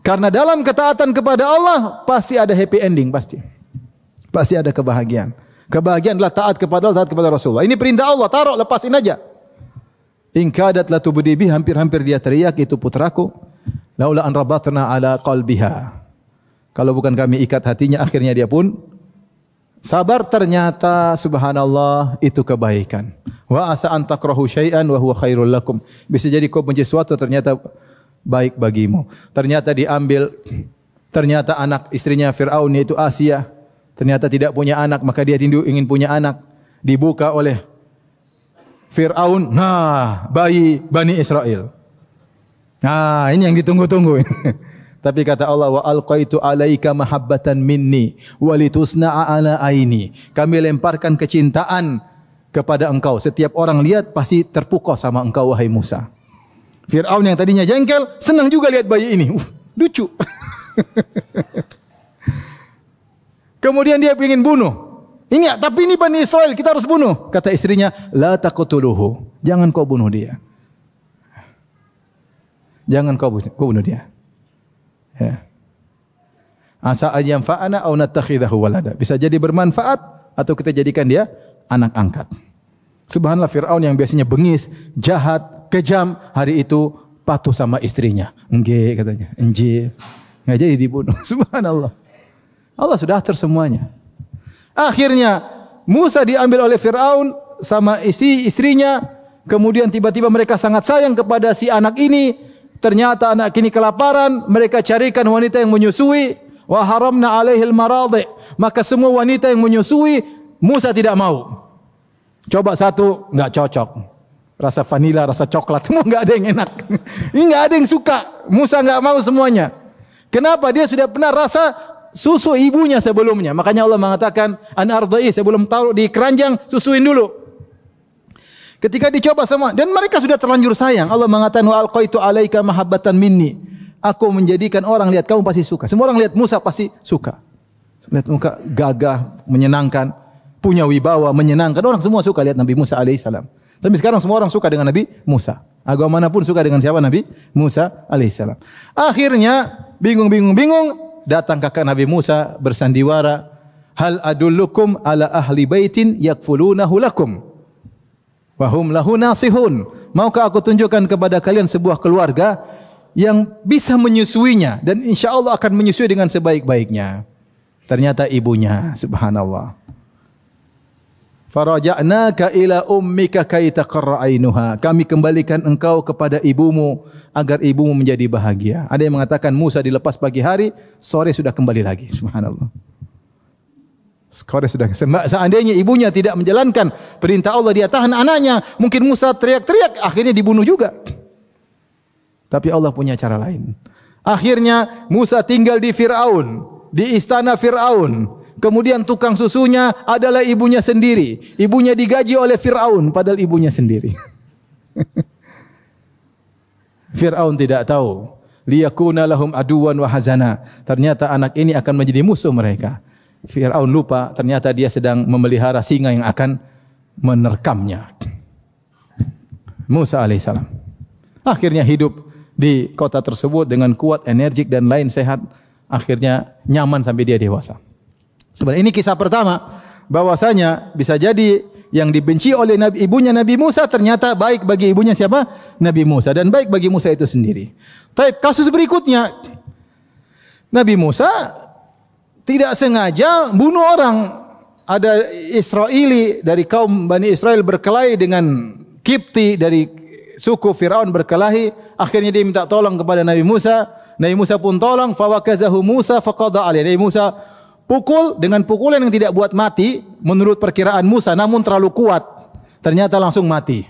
Karena dalam ketaatan kepada Allah pasti ada happy ending, pasti. Pasti ada kebahagiaan. Kebahagiaan adalah taat kepada Allah, taat kepada Rasulullah. Ini perintah Allah, taruh, lepasin aja. In kadat latubdi bi, hampir-hampir dia teriak, itu putraku. Laula an rabatna ala qalbiha. Kalau bukan kami ikat hatinya, akhirnya dia pun sabar. Ternyata subhanallah itu kebaikan. Wa asa an takrahu syai'an wa huwa khairul lakum. Bisa jadi kau benci sesuatu, ternyata baik bagimu. Ternyata diambil, ternyata anak istrinya Fir'aun yaitu Asiyah, ternyata tidak punya anak, maka dia rindu ingin punya anak. Dibuka oleh Fir'aun, nah, bayi Bani Israel. Nah, ini yang ditunggu-tunggu. Tapi kata Allah, wa alqaitu alaika mahabbatan minni walitusna'a ala aini. Kami lemparkan kecintaan kepada engkau. Setiap orang lihat pasti terpukau sama engkau, wahai Musa. Fir'aun yang tadinya jengkel, senang juga lihat bayi ini. Lucu. Kemudian dia ingin bunuh. Tapi ini Bani Israel, kita harus bunuh. Kata istrinya, la taqtuluhu. Jangan kau bunuh dia. Jangan kau bunuh dia. Ya. Asa ayyam fa'ana aw nattakhidahu walada. Bisa jadi bermanfaat atau kita jadikan dia anak angkat. Subhanallah, Fir'aun yang biasanya bengis, jahat, kejam, hari itu patuh sama istrinya. Enggak katanya, enggak. Enggak jadi dibunuh. Subhanallah. Allah sudah atur semuanya. Akhirnya Musa diambil oleh Fir'aun sama istrinya. Kemudian tiba-tiba mereka sangat sayang kepada si anak ini. Ternyata anak ini kelaparan. Mereka carikan wanita yang menyusui. Wa haramna alaihil maradhi. Maka semua wanita yang menyusui, Musa tidak mau. Coba satu, enggak cocok. Rasa vanila, rasa coklat, semua enggak ada yang enak. Ini enggak ada yang suka. Musa enggak mau semuanya. Kenapa? Dia sudah pernah rasa susu ibunya sebelumnya. Makanya Allah mengatakan, an ardai, sebelum taruh di keranjang, susuin dulu. Ketika dicoba semua, dan mereka sudah terlanjur sayang. Allah mengatakan, wa alqaitu alaika mahabbatan minni. Aku menjadikan orang lihat kamu pasti suka. Semua orang lihat Musa pasti suka. Lihat muka gagah, menyenangkan, punya wibawa, menyenangkan. Orang semua suka lihat Nabi Musa alaihissalam. Sampai sekarang semua orang suka dengan Nabi Musa. Agama manapun suka dengan siapa? Nabi Musa alaihissalam. Akhirnya bingung, datang kakak Nabi Musa bersandiwara, hal adullukum ala ahli baitin yakfulunahu lakum wa hum lahu nasihun. Maukah aku tunjukkan kepada kalian sebuah keluarga yang bisa menyusuinya dan insyaallah akan menyusui dengan sebaik-baiknya. Ternyata ibunya, subhanallah. Faraja'naka ila ummika kay taqarra ainuha. Kami kembalikan engkau kepada ibumu agar ibumu menjadi bahagia. Ada yang mengatakan Musa dilepas pagi hari, sore sudah kembali lagi. Subhanallah. Sore sudah. Seandainya ibunya tidak menjalankan perintah Allah, dia tahan anaknya, mungkin Musa teriak-teriak, akhirnya dibunuh juga. Tapi Allah punya cara lain. Akhirnya Musa tinggal di Fir'aun, di istana Fir'aun. Kemudian tukang susunya adalah ibunya sendiri. Ibunya digaji oleh Fir'aun, padahal ibunya sendiri. Fir'aun tidak tahu. Liyakuna lahum aduwan wa hazana. Ternyata anak ini akan menjadi musuh mereka. Fir'aun lupa, ternyata dia sedang memelihara singa yang akan menerkamnya. Musa alaihissalam. Akhirnya hidup di kota tersebut dengan kuat, energik dan lain sehat. Akhirnya nyaman sampai dia dewasa. Sebenarnya ini kisah pertama, bahwasanya bisa jadi yang dibenci oleh ibunya Nabi Musa ternyata baik bagi ibunya siapa? Nabi Musa, dan baik bagi Musa itu sendiri. Tapi kasus berikutnya, Nabi Musa tidak sengaja bunuh orang. Ada Israeli dari kaum Bani Israel berkelahi dengan Kipti dari suku Firaun berkelahi, akhirnya dia minta tolong kepada Nabi Musa. Nabi Musa pun tolong, fawakazahu Musa faqada alaihi. Nabi Musa pukul dengan pukulan yang tidak buat mati menurut perkiraan Musa, namun terlalu kuat. Ternyata langsung mati.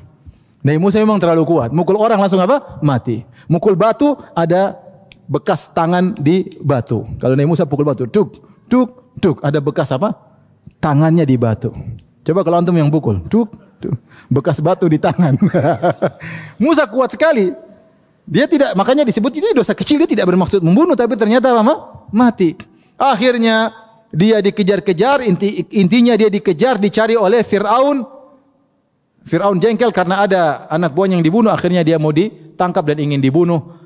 Nabi Musa memang terlalu kuat. Mukul orang langsung apa? Mati. Mukul batu ada bekas tangan di batu. Kalau Nabi Musa pukul batu, duk, duk, duk, ada bekas apa? Tangannya di batu. Coba kalau antum yang pukul, duk, duk, bekas batu di tangan. Musa kuat sekali. Dia tidak, makanya disebut ini dosa kecil, dia tidak bermaksud membunuh, tapi ternyata apa? Mati. Akhirnya dia dikejar-kejar, intinya dia dikejar, dicari oleh Fir'aun. Fir'aun jengkel karena ada anak buahnya yang dibunuh, akhirnya dia mau ditangkap dan ingin dibunuh.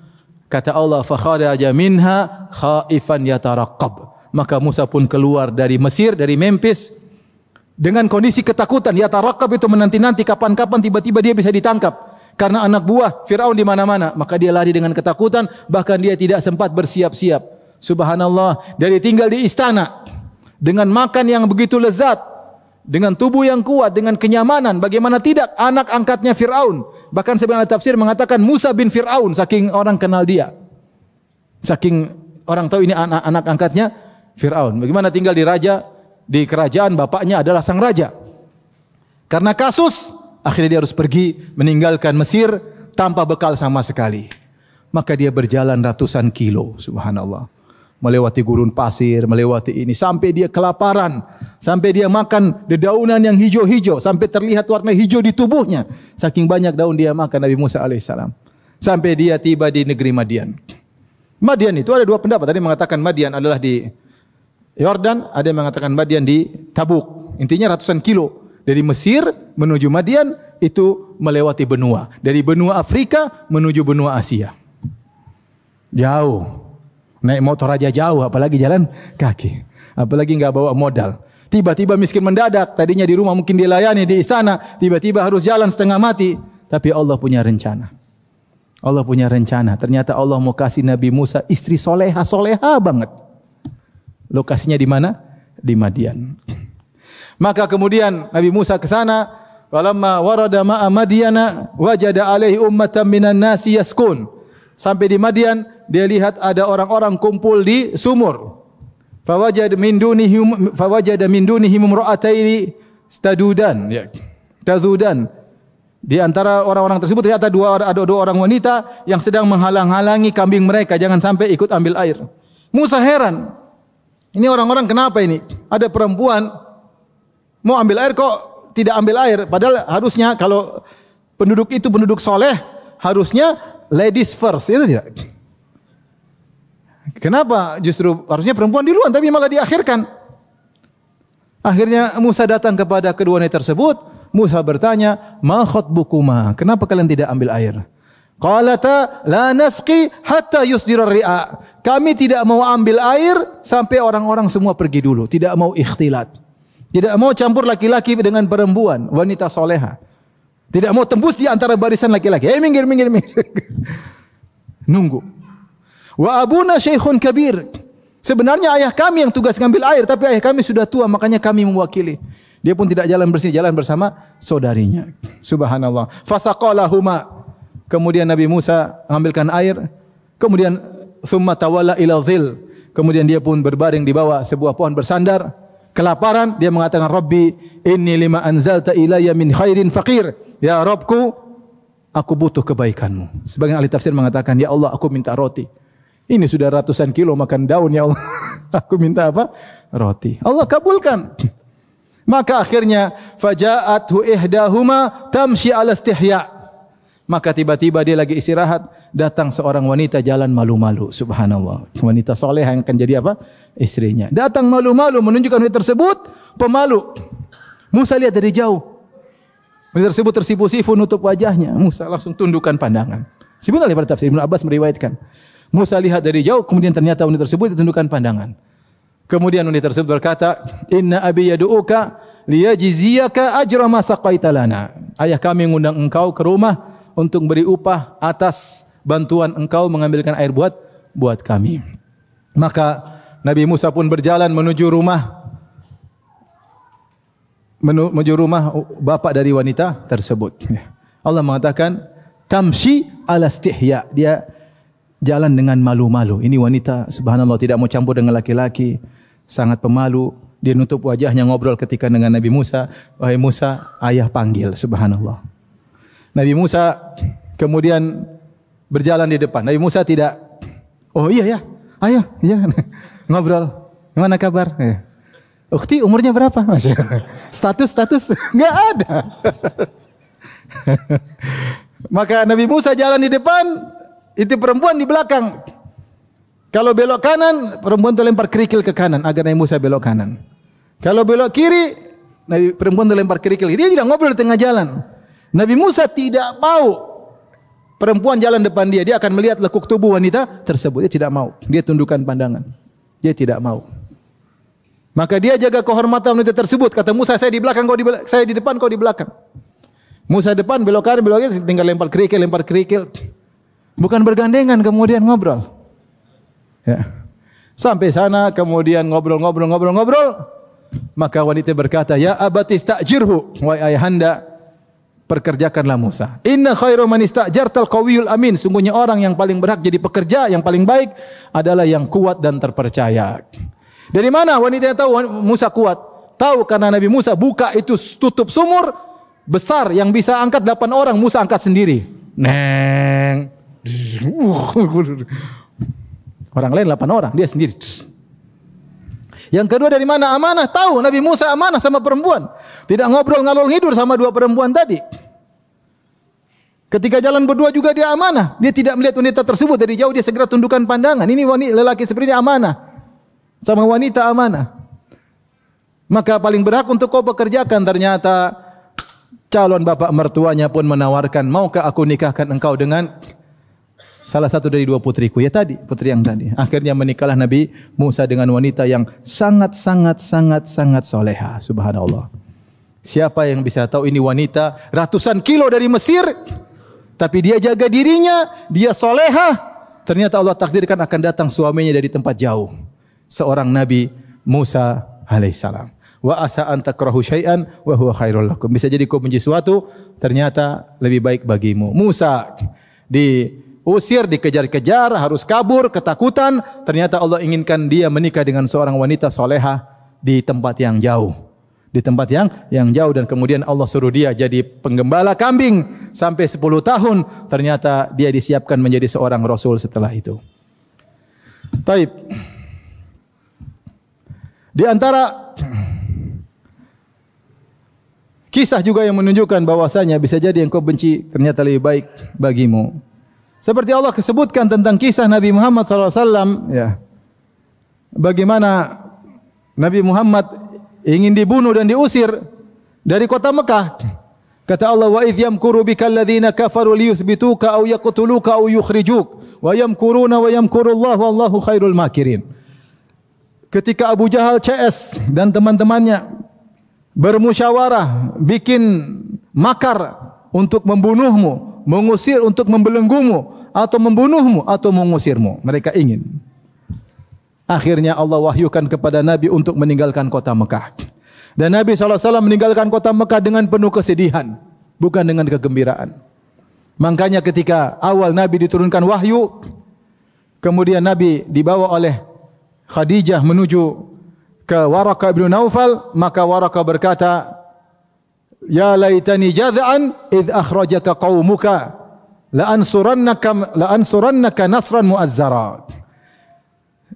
Kata Allah, fakharaja minha khaifan yataraqqab. Maka Musa pun keluar dari Mesir, dari Memphis dengan kondisi ketakutan. Yataraqqab itu menanti-nanti kapan-kapan tiba-tiba dia bisa ditangkap. Karena anak buah Fir'aun di mana-mana, maka dia lari dengan ketakutan, bahkan dia tidak sempat bersiap-siap. Subhanallah, dari tinggal di istana dengan makan yang begitu lezat, dengan tubuh yang kuat, dengan kenyamanan, bagaimana tidak anak angkatnya Fir'aun. Bahkan sebagian tafsir mengatakan Musa bin Fir'aun, saking orang kenal dia. Saking orang tahu ini anak angkatnya Fir'aun. Bagaimana tinggal di kerajaan, bapaknya adalah sang raja. Karena kasus, akhirnya dia harus pergi meninggalkan Mesir tanpa bekal sama sekali. Maka dia berjalan ratusan kilo, subhanallah. Melewati gurun pasir, melewati ini, sampai dia kelaparan, sampai dia makan dedaunan yang hijau-hijau, sampai terlihat warna hijau di tubuhnya. Saking banyak daun dia makan, Nabi Musa alaihissalam. Sampai dia tiba di negeri Madian. Madian itu ada dua pendapat. Tadi mengatakan Madian adalah di Yordan, ada yang mengatakan Madian di Tabuk. Intinya ratusan kilo. Dari Mesir menuju Madian itu melewati benua. Dari benua Afrika menuju benua Asia. Jauh. Naik motor aja jauh, apalagi jalan kaki. Apalagi enggak bawa modal. Tiba-tiba miskin mendadak, tadinya di rumah mungkin dilayani di istana, tiba-tiba harus jalan setengah mati. Tapi Allah punya rencana. Allah punya rencana. Ternyata Allah mau kasih Nabi Musa istri soleha banget. Lokasinya di mana? Di Madian. Maka kemudian Nabi Musa ke sana, walamma warada ma'a Madyana wajada alaihi ummatan minan nasi yaskun. Sampai di Madian, dia lihat ada orang-orang kumpul di sumur. Fawajada min dunihim imra'ataini tadudan, ya. Tazudan. Di antara orang-orang tersebut ternyata ada dua orang wanita yang sedang menghalang-halangi kambing mereka jangan sampai ikut ambil air. Musa heran. Ini orang-orang kenapa ini? Ada perempuan mau ambil air kok tidak ambil air, padahal harusnya kalau penduduk itu penduduk soleh, harusnya ladies first, itu tidak? Kenapa justru harusnya perempuan duluan, tapi malah diakhirkan? Akhirnya Musa datang kepada kedua wanita tersebut. Musa bertanya, ma khatbukuma? Kenapa kalian tidak ambil air? Qalata la nasqi hatta yusdira ri'a. Kami tidak mau ambil air sampai orang-orang semua pergi dulu. Tidak mau ikhtilat. Tidak mau campur laki-laki dengan perempuan, wanita soleha. Tidak mau tembus di antara barisan laki-laki. Minggir. Nunggu. Wa abuna syekhun kabir. Sebenarnya ayah kami yang tugas ngambil air, tapi ayah kami sudah tua, makanya kami mewakili. Dia pun tidak jalan bersih, jalan bersama saudarinya. Subhanallah. Fasaqalahuma. Kemudian Nabi Musa mengambilkan air. Kemudian thumma tawalla ila dhil. Kemudian dia pun berbaring di bawah sebuah pohon bersandar. Kelaparan, dia mengatakan, Rabbi, inni lima anzalta ilayya min khairin faqir. Ya Rabbku, aku butuh kebaikanmu. Sebagian ahli tafsir mengatakan, ya Allah, aku minta roti. Ini sudah ratusan kilo makan daun, ya Allah. Aku minta apa? Roti. Allah kabulkan. Maka akhirnya, faja'athu ihdahuma tamshi ala istihya'. Maka tiba-tiba dia lagi istirahat, datang seorang wanita jalan malu-malu. Subhanallah. Wanita soleh yang akan jadi apa? Istrinya. Datang malu-malu menunjukkan wanita tersebut pemalu. Musa lihat dari jauh. Wanita tersebut tersipu-sipu nutup wajahnya. Musa langsung tundukkan pandangan. Sebenarnya pada tafsir Ibnu Abbas meriwayatkan. Musa lihat dari jauh, kemudian ternyata wanita tersebut ditundukkan pandangan. Kemudian wanita tersebut berkata, Inna abi yad'uka liyajziyaka ajra ma saqaita lana. Ayah kami mengundang engkau ke rumah untuk beri upah atas bantuan engkau mengambilkan air buat kami. Maka Nabi Musa pun berjalan menuju rumah bapak dari wanita tersebut. Allah mengatakan, tamshi ala istihya. Dia jalan dengan malu-malu. Ini wanita subhanallah tidak mau campur dengan laki-laki, sangat pemalu. Dia nutup wajahnya ngobrol ketika dengan Nabi Musa. Wahai Musa, ayah panggil, subhanallah. Nabi Musa kemudian berjalan di depan. Nabi Musa tidak, oh iya ya, ayah, iya. Ngobrol, gimana kabar? Ukhti umurnya berapa? Status, enggak ada. Maka Nabi Musa jalan di depan, itu perempuan di belakang. Kalau belok kanan, perempuan itu lempar kerikil ke kanan agar Nabi Musa belok kanan. Kalau belok kiri, perempuan itu lempar kerikil. Dia tidak ngobrol di tengah jalan. Nabi Musa tidak mau perempuan jalan depan dia. Dia akan melihat lekuk tubuh wanita tersebut. Dia tidak mau. Dia tundukkan pandangan. Dia tidak mau. Maka dia jaga kehormatan wanita tersebut. Kata Musa, saya di belakang, saya di depan, kau di belakang. Musa depan, belok kanan, belok kiri, tinggal lempar kerikil. Bukan bergandengan kemudian ngobrol. Ya. Sampai sana kemudian ngobrol. Maka wanita berkata, ya abati istajirhu, wahai ayahanda, pekerjakanlah Musa. Inna khairu man istajartal qawiyul amin. Sungguhnya orang yang paling berhak jadi pekerja, yang paling baik adalah yang kuat dan terpercaya. Dari mana wanita yang tahu Musa kuat? Tahu karena Nabi Musa buka itu tutup sumur besar yang bisa angkat 8 orang, Musa angkat sendiri. Neng. Orang lain 8 orang, dia sendiri. Yang kedua dari mana amanah? Tahu Nabi Musa amanah sama perempuan. Tidak ngobrol ngalor ngidur sama 2 perempuan tadi. Ketika jalan berdua juga dia amanah. Dia tidak melihat wanita tersebut dari jauh, dia segera tundukkan pandangan. Ini wanita lelaki seperti ini amanah. Sama wanita amanah. Maka paling berhak untuk kau pekerjakan. Ternyata calon bapak mertuanya pun menawarkan, maukah aku nikahkan engkau dengan salah satu dari 2 putriku, ya tadi, putri yang tadi. Akhirnya menikahlah Nabi Musa dengan wanita yang sangat soleha, subhanallah. Siapa yang bisa tahu ini wanita ratusan kilo dari Mesir, tapi dia jaga dirinya, dia soleha. Ternyata Allah takdirkan akan datang suaminya dari tempat jauh. Seorang Nabi Musa alaihissalam. Wa asa an takrahu syai'an wa huwa khairul lakum. Bisa jadi kau benci sesuatu, ternyata lebih baik bagimu. Musa diusir, dikejar-kejar, harus kabur, ketakutan. Ternyata Allah inginkan dia menikah dengan seorang wanita soleha di tempat yang jauh. Di tempat yang jauh, dan kemudian Allah suruh dia jadi penggembala kambing sampai 10 tahun. Ternyata dia disiapkan menjadi seorang rasul setelah itu. Taib. Di antara kisah juga yang menunjukkan bahwasanya bisa jadi yang kau benci ternyata lebih baik bagimu. Seperti Allah sebutkan tentang kisah Nabi Muhammad SAW, ya. Bagaimana Nabi Muhammad ingin dibunuh dan diusir dari kota Mekah. Kata Allah, wa idh yamkuru bikal ladzina kafaru liyuthbituka aw yaqtuluka aw yukhrijuk wa yamkuruna wa yamkurullahu wallahu khairul makirin. Ketika Abu Jahal CS dan teman-temannya bermusyawarah, bikin makar untuk membunuhmu, mengusir untuk membelenggumu, atau membunuhmu, atau mengusirmu. Mereka ingin. Akhirnya Allah wahyukan kepada Nabi untuk meninggalkan kota Mekah. Dan Nabi SAW meninggalkan kota Mekah dengan penuh kesedihan, bukan dengan kegembiraan. Makanya ketika awal Nabi diturunkan wahyu, kemudian Nabi dibawa oleh Khadijah menuju ke Waraqah bin Naufal, maka Waraqah berkata, ya laitani jad'an idh akhrajaka qaumuka la ansurannaka nasran muazzara.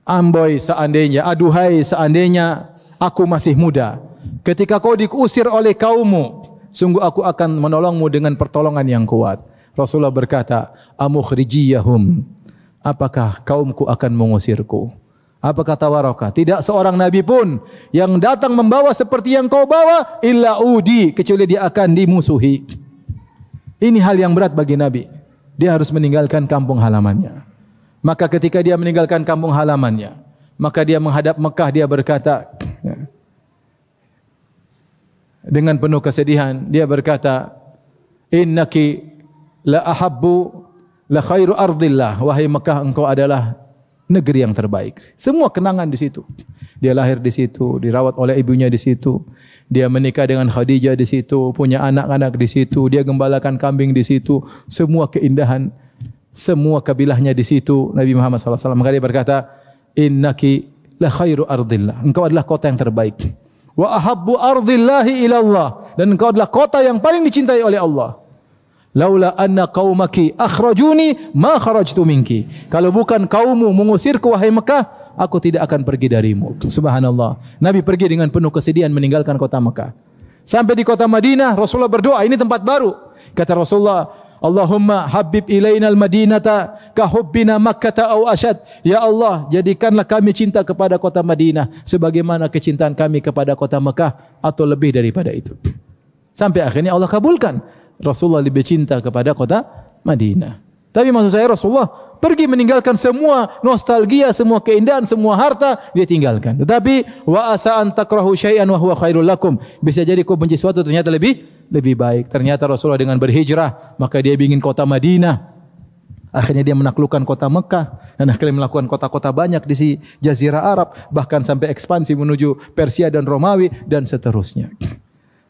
Amboi seandainya, aduhai seandainya aku masih muda ketika kau diusir oleh kaummu, sungguh aku akan menolongmu dengan pertolongan yang kuat. Rasulullah berkata, amukhrijiyahum, apakah kaumku akan mengusirku? Apa kata Waraqah? Tidak seorang nabi pun yang datang membawa seperti yang kau bawa illa udi, kecuali dia akan dimusuhi. Ini hal yang berat bagi Nabi. Dia harus meninggalkan kampung halamannya. Maka ketika dia meninggalkan kampung halamannya, maka dia menghadap Mekah, dia berkata dengan penuh kesedihan, dia berkata, innaki la ahabbu la khairu ardillah, wahai Mekah, engkau adalah negeri yang terbaik. Semua kenangan di situ. Dia lahir di situ, dirawat oleh ibunya di situ. Dia menikah dengan Khadijah di situ, punya anak-anak di situ, dia gembalakan kambing di situ. Semua keindahan, semua kabilahnya di situ. Nabi Muhammad SAW. Maka dia berkata, innaki la khairu ardillah. Engkau adalah kota yang terbaik. Wa ahabbu ardillahi ilallah. Dan engkau adalah kota yang paling dicintai oleh Allah. Laula anna qaumaki akhrajuni ma kharajtu minki. Kalau bukan kaummu mengusirku wahai Mekah, aku tidak akan pergi darimu. Subhanallah. Nabi pergi dengan penuh kesedihan meninggalkan kota Mekah. Sampai di kota Madinah, Rasulullah berdoa, ini tempat baru. Kata Rasulullah, Allahumma habib ilainal madinata ka hubbina Makkah au asyad. Ya Allah, jadikanlah kami cinta kepada kota Madinah sebagaimana kecintaan kami kepada kota Mekah atau lebih daripada itu. Sampai akhirnya Allah kabulkan. Rasulullah lebih cinta kepada kota Madinah. Tapi maksud saya Rasulullah pergi meninggalkan semua nostalgia, semua keindahan, semua harta dia tinggalkan. Tetapi wa asa an takrahu syai'an wa huwa khairul lakum. Bisa jadi kau benci sesuatu ternyata lebih baik. Ternyata Rasulullah dengan berhijrah, maka dia ingin kota Madinah. Akhirnya dia menaklukkan kota Mekah dan akhirnya melakukan kota-kota banyak di Jazirah Arab, bahkan sampai ekspansi menuju Persia dan Romawi dan seterusnya.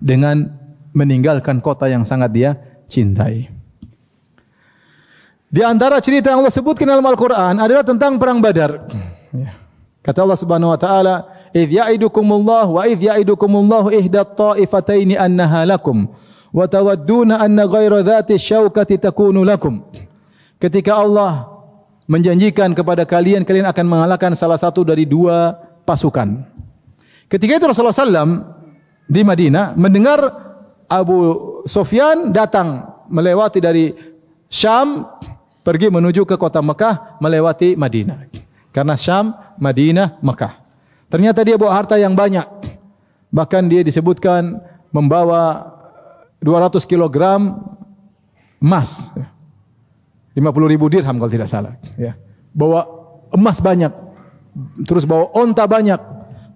Dengan meninggalkan kota yang sangat dia cintai. Di antara cerita yang Allah sebutkan dalam Al-Quran adalah tentang perang Badar. Kata Allah Subhanahu Wa Taala, "Idh ya'idukumullah wa idh ya'idukumullahu ihda at-ta'ifataini annaha lakum wa tawadduna anna ghayra dhati syaukati takunu lakum." Ketika Allah menjanjikan kepada kalian akan mengalahkan salah satu dari dua pasukan. Ketika itu Rasulullah SAW di Madinah mendengar Abu Sufyan datang melewati dari Syam pergi menuju ke kota Mekah melewati Madinah. Karena Syam, Madinah, Mekah. Ternyata dia bawa harta yang banyak. Bahkan dia disebutkan membawa 200 kilogram emas. 50.000 dirham kalau tidak salah. Ya. Bawa emas banyak. Terus bawa onta banyak.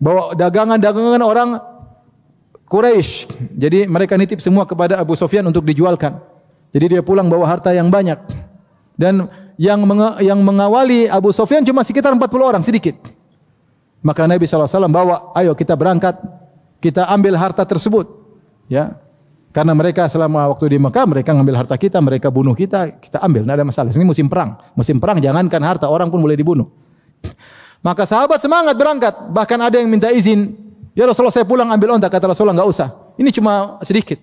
Bawa dagangan-dagangan orang Quraisy. Jadi mereka nitip semua kepada Abu Sufyan untuk dijualkan. Jadi dia pulang bawa harta yang banyak. Dan yang mengawali Abu Sufyan cuma sekitar 40 orang, sedikit. Maka Nabi SAW bawa, ayo kita berangkat, kita ambil harta tersebut. Ya, karena mereka selama waktu di Mekah, mereka ngambil harta kita, mereka bunuh kita ambil, tidak ada masalah. Ini musim perang. Musim perang jangankan harta, orang pun boleh dibunuh. Maka sahabat semangat berangkat, bahkan ada yang minta izin. Ya Rasulullah, saya pulang ambil onta. Kata Rasulullah, enggak usah. Ini cuma sedikit.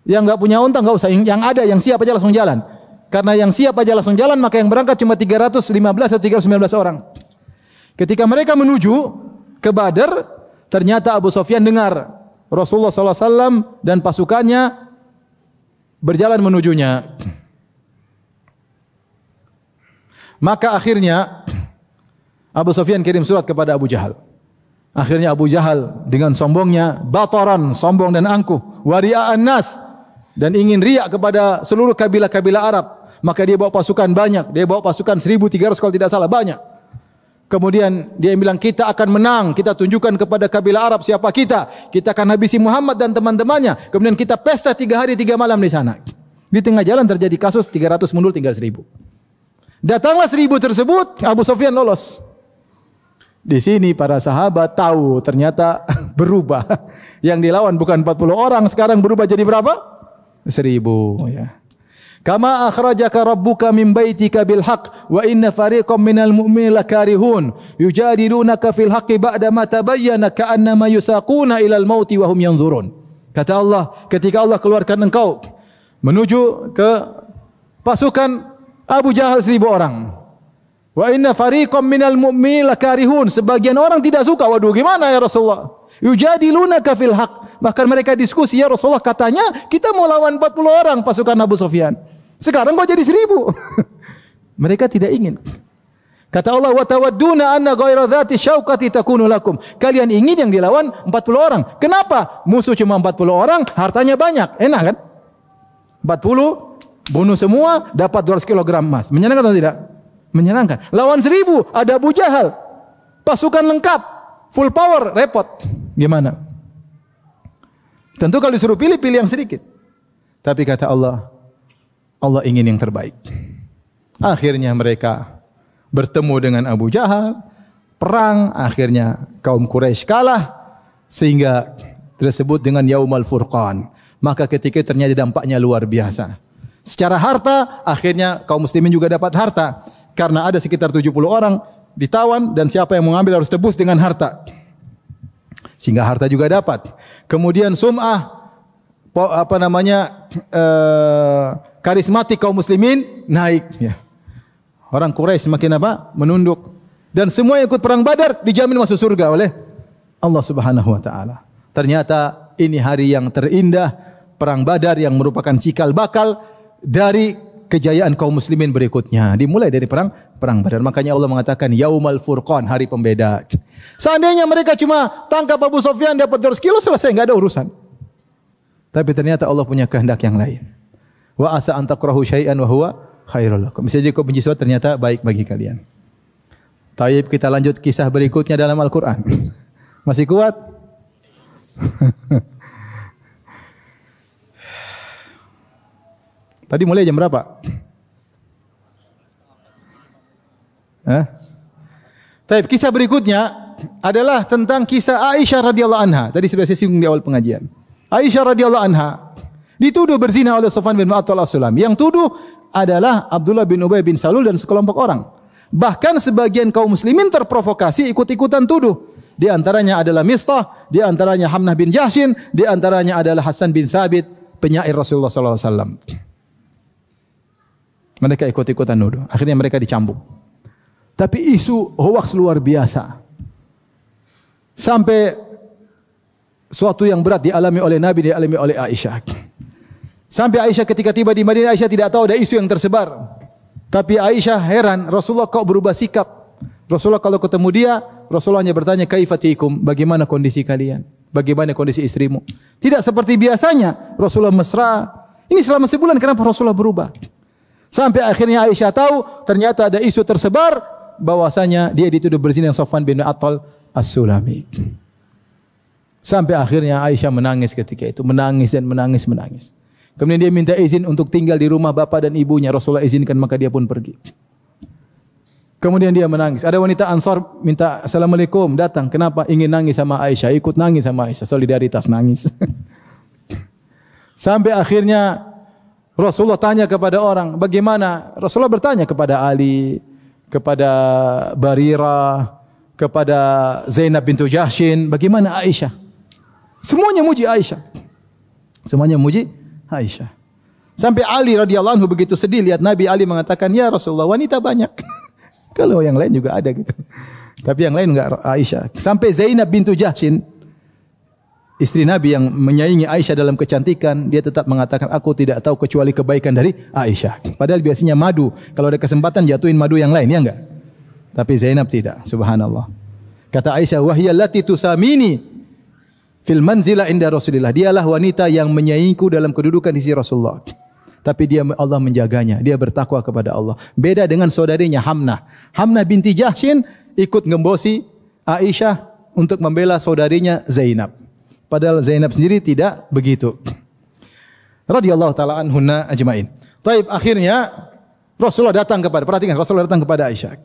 Yang enggak punya onta enggak usah. Yang ada, yang siap aja langsung jalan. Karena yang siap aja langsung jalan, maka yang berangkat cuma 315 atau 319 orang. Ketika mereka menuju ke Badar, ternyata Abu Sufyan dengar Rasulullah SAW dan pasukannya berjalan menujunya. Maka akhirnya Abu Sufyan kirim surat kepada Abu Jahal. Akhirnya Abu Jahal dengan sombongnya, bataran, sombong dan angkuh, wari'a'an nas, dan ingin riak kepada seluruh kabilah-kabilah Arab. Maka dia bawa pasukan banyak, dia bawa pasukan 1.300 kalau tidak salah, banyak. Kemudian dia bilang, kita akan menang, kita tunjukkan kepada kabilah Arab siapa kita. Kita akan habisi Muhammad dan teman-temannya. Kemudian kita pesta 3 hari 3 malam di sana. Di tengah jalan terjadi kasus 300 mundur tinggal 1.000. Datanglah 1.000 tersebut, Abu Sufyan lolos. Di sini para sahabat tahu ternyata berubah. Yang dilawan bukan 40 orang, sekarang berubah jadi berapa? 1.000. Ya. Kama akhrajaka rabbuka min baitika bil haqq wa inna fariqam minal mu'minina lakarihun yujadilunaka fil haqqi ba'da ma tabayyana ka'annama yusaquna ilal mauti wa hum yanzurun. Kata Allah, ketika Allah keluarkan engkau menuju ke pasukan Abu Jahal 1.000 orang. Wa inna fariqam minal mu'minina lakarihun, sebagian orang tidak suka. Waduh, gimana ya Rasulullah? Yujadilunaka fil haqq. Bahkan mereka diskusi, ya Rasulullah, katanya kita mau lawan 40 orang pasukan Abu Sufyan. Sekarang kok jadi 1.000? Mereka tidak ingin. Kata Allah, wa tawadduna anna ghayra dhati syaukati takunu lakum. Kalian ingin yang dilawan 40 orang. Kenapa? Musuh cuma 40 orang, hartanya banyak. Enak kan? 40 bunuh semua, dapat 200 kg emas. Menyenangkan atau tidak? Menyenangkan. Lawan 1.000, ada Abu Jahal. Pasukan lengkap, full power, repot. Gimana? Tentu kalau disuruh pilih yang sedikit. Tapi kata Allah, Allah ingin yang terbaik. Akhirnya mereka bertemu dengan Abu Jahal, perang, akhirnya kaum Quraisy kalah sehingga tersebut dengan Yaumal Furqan. Maka ketika itu ternyata dampaknya luar biasa. Secara harta, akhirnya kaum muslimin juga dapat harta. Karena ada sekitar 70 orang ditawan dan siapa yang mengambil harus tebus dengan harta. Sehingga harta juga dapat. Kemudian sum'ah, karismatik kaum muslimin naik. Ya. Orang Quraisy semakin menunduk. Dan semua yang ikut perang Badar dijamin masuk surga oleh Allah Subhanahu wa taala. Ternyata ini hari yang terindah, perang Badar yang merupakan cikal bakal dari kejayaan kaum muslimin berikutnya. Dimulai dari perang Badar. Makanya Allah mengatakan Yaumal Furqan, hari pembeda. Seandainya mereka cuma tangkap Abu Sufyan dapat 200 kilo selesai, enggak ada urusan. Tapi ternyata Allah punya kehendak yang lain. Wa asa an takrahu syai'an wa huwa khairul lakum. Bisa jadi kau benci sesuatu ternyata baik bagi kalian. Taib, kita lanjut kisah berikutnya dalam Al-Quran. Masih kuat? Tadi mulai jam berapa? Taib, kisah berikutnya adalah tentang kisah Aisyah radhiyallahu anha. Tadi sudah saya singgung di awal pengajian. Aisyah radhiyallahu anha dituduh berzina oleh Sufyan bin Mu'attal As-Sulami. Yang tuduh adalah Abdullah bin Ubay bin Salul dan sekelompok orang. Bahkan sebagian kaum muslimin terprovokasi ikut-ikutan tuduh. Di antaranya adalah Mistah, di antaranya Hamnah bin Jahshin, di antaranya adalah Hasan bin Thabit, penyair Rasulullah sallallahu alaihi wasallam. Mereka ikut-ikutan nuduh. Akhirnya mereka dicambuk. Tapi isu hoaks luar biasa. Sampai suatu yang berat dialami oleh Nabi, dialami oleh Aisyah. Sampai Aisyah ketika tiba di Madinah, Aisyah tidak tahu ada isu yang tersebar. Tapi Aisyah heran, Rasulullah kok berubah sikap? Rasulullah kalau ketemu dia, Rasulullah hanya bertanya, kaifatikum, bagaimana kondisi kalian? Bagaimana kondisi istrimu? Tidak seperti biasanya, Rasulullah mesra. Ini selama sebulan, kenapa Rasulullah berubah? Sampai akhirnya Aisyah tahu, ternyata ada isu tersebar, bahwasanya dia dituduh berzina dengan Sufyan bin Mu'attal As-Sulami. Sampai akhirnya Aisyah menangis ketika itu, menangis dan menangis. Kemudian dia minta izin untuk tinggal di rumah bapa dan ibunya. Rasulullah izinkan, maka dia pun pergi. Kemudian dia menangis. Ada wanita Ansar minta assalamualaikum, datang. Kenapa? Ingin nangis sama Aisyah. Ikut nangis sama Aisyah. Solidaritas nangis. Sampai akhirnya Rasulullah tanya kepada orang, bagaimana? Rasulullah bertanya kepada Ali, kepada Barira, kepada Zainab bintu Jahshin, bagaimana Aisyah? Semuanya muji Aisyah. Semuanya muji Aisyah. Sampai Ali radhiyallahu anhu begitu sedih lihat Nabi. Ali mengatakan, ya Rasulullah, wanita banyak. Kalau yang lain juga ada gitu. Tapi yang lain enggak Aisyah. Sampai Zainab bintu Jahshin, istri Nabi yang menyaingi Aisyah dalam kecantikan, dia tetap mengatakan, aku tidak tahu kecuali kebaikan dari Aisyah. Padahal biasanya madu, kalau ada kesempatan jatuhin madu yang lain, ya enggak? Tapi Zainab tidak, subhanallah. Kata Aisyah, wahiyallati tusamini fil manzila inda Rasulillah. Dialah wanita yang menyaingiku dalam kedudukan di sisi Rasulullah. Tapi Allah menjaganya. Dia bertakwa kepada Allah. Beda dengan saudarinya Hamnah. Hamnah binti Jahshin ikut ngembosi Aisyah untuk membela saudarinya Zainab. Padahal Zainab sendiri tidak begitu. Radhiyallahu taala anhunna ajmain. Taib, akhirnya Rasulullah datang kepada, perhatikan, Rasulullah datang kepada Aisyah.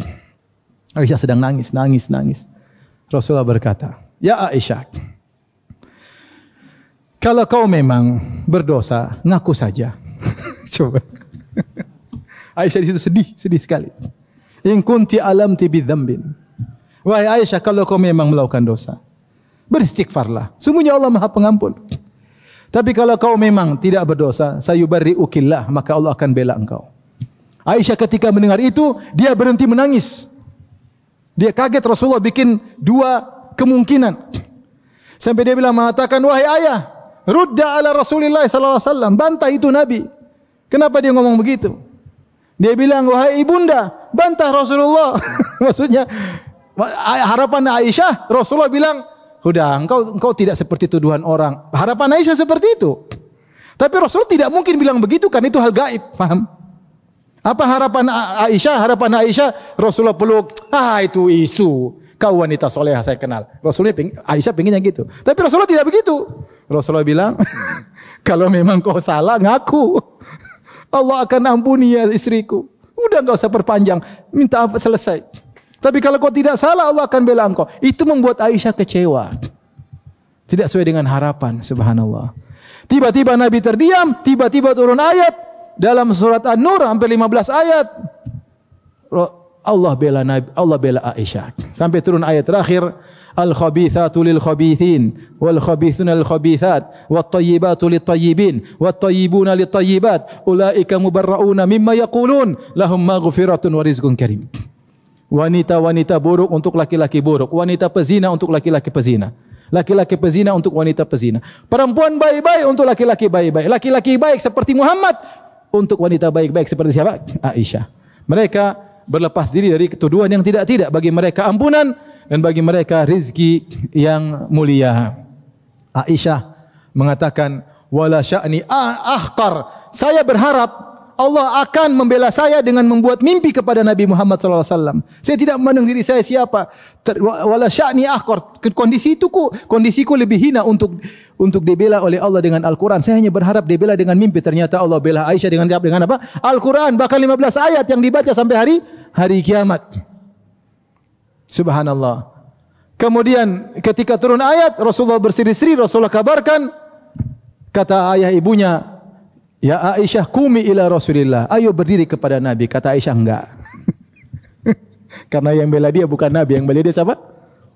Aisyah sedang nangis. Rasulullah berkata, ya Aisyah, kalau kau memang berdosa, ngaku saja. Coba. Aisyah di situ sedih sekali. In kunti alamti bidzambin. Wahai Aisyah, kalau kau memang melakukan dosa, beristighfarlah. Sungguhnya Allah Maha Pengampun. Tapi kalau kau memang tidak berdosa, sayubarri'ukillah, maka Allah akan bela engkau. Aisyah ketika mendengar itu, dia berhenti menangis. Dia kaget Rasulullah bikin dua kemungkinan. Sampai dia bilang, mengatakan, wahai ayah, rudda ala Rasulillah sallallahu alaihi wasallam, bantah itu Nabi. Kenapa dia ngomong begitu? Dia bilang, wahai ibunda, bantah Rasulullah. Maksudnya harapan Aisyah, Rasulullah bilang, "Sudah, engkau tidak seperti tuduhan orang." Harapan Aisyah seperti itu. Tapi Rasulullah tidak mungkin bilang begitu, kan itu hal gaib, paham? Apa harapan Aisyah? Harapan Aisyah Rasulullah peluk, itu isu. Kau wanita solehah saya kenal. Aisyah pengennya gitu. Tapi Rasulullah tidak begitu. Rasulullah bilang, kalau memang kau salah, ngaku. Allah akan ampuni ya istriku. Udah enggak usah perpanjang, minta apa selesai. Tapi kalau kau tidak salah, Allah akan bela engkau. Itu membuat Aisyah kecewa. Tidak sesuai dengan harapan, subhanallah. Tiba-tiba Nabi terdiam, tiba-tiba turun ayat dalam surat An-Nur hampir 15 ayat. Allah bela Nabi, Allah bela Aisyah. Sampai turun ayat terakhir, al-khabithatu lil-khabithin wal-khabithuna lil-khabithat wat-tayyibatu lit-tayyibin wat-tayyibuna lit-tayyibat ulaika mubarrauna mimma yaqulun lahum maghfiratun wa rizqun karim. Wanita-wanita buruk untuk laki-laki buruk, wanita pezina untuk laki-laki pezina, laki-laki pezina untuk wanita pezina, perempuan baik-baik untuk laki-laki baik-baik, laki-laki baik seperti Muhammad untuk wanita baik-baik seperti siapa? Aisyah. Mereka berlepas diri dari tuduhan yang tidak-tidak, bagi mereka ampunan dan bagi mereka rizki yang mulia. Aisyah mengatakan, wala sya'ni ahqar, saya berharap Allah akan membela saya dengan membuat mimpi kepada Nabi Muhammad sallallahu alaihi wasallam. Saya tidak memandang diri saya siapa. Wala sya'ni ahqar, kondisiku lebih hina untuk dibela oleh Allah dengan Al-Quran. Saya hanya berharap dibela dengan mimpi. Ternyata Allah bela Aisyah dengan siapa? Dengan apa? Al-Quran. Bahkan 15 ayat yang dibaca sampai hari kiamat. Subhanallah. Kemudian ketika turun ayat, Rasulullah berseri-seri, Rasulullah kabarkan, kata ayah ibunya, ya Aisyah, kumi ila Rasulillah. Ayo berdiri kepada Nabi. Kata Aisyah, enggak. Karena yang bela dia bukan Nabi. Yang bela dia siapa?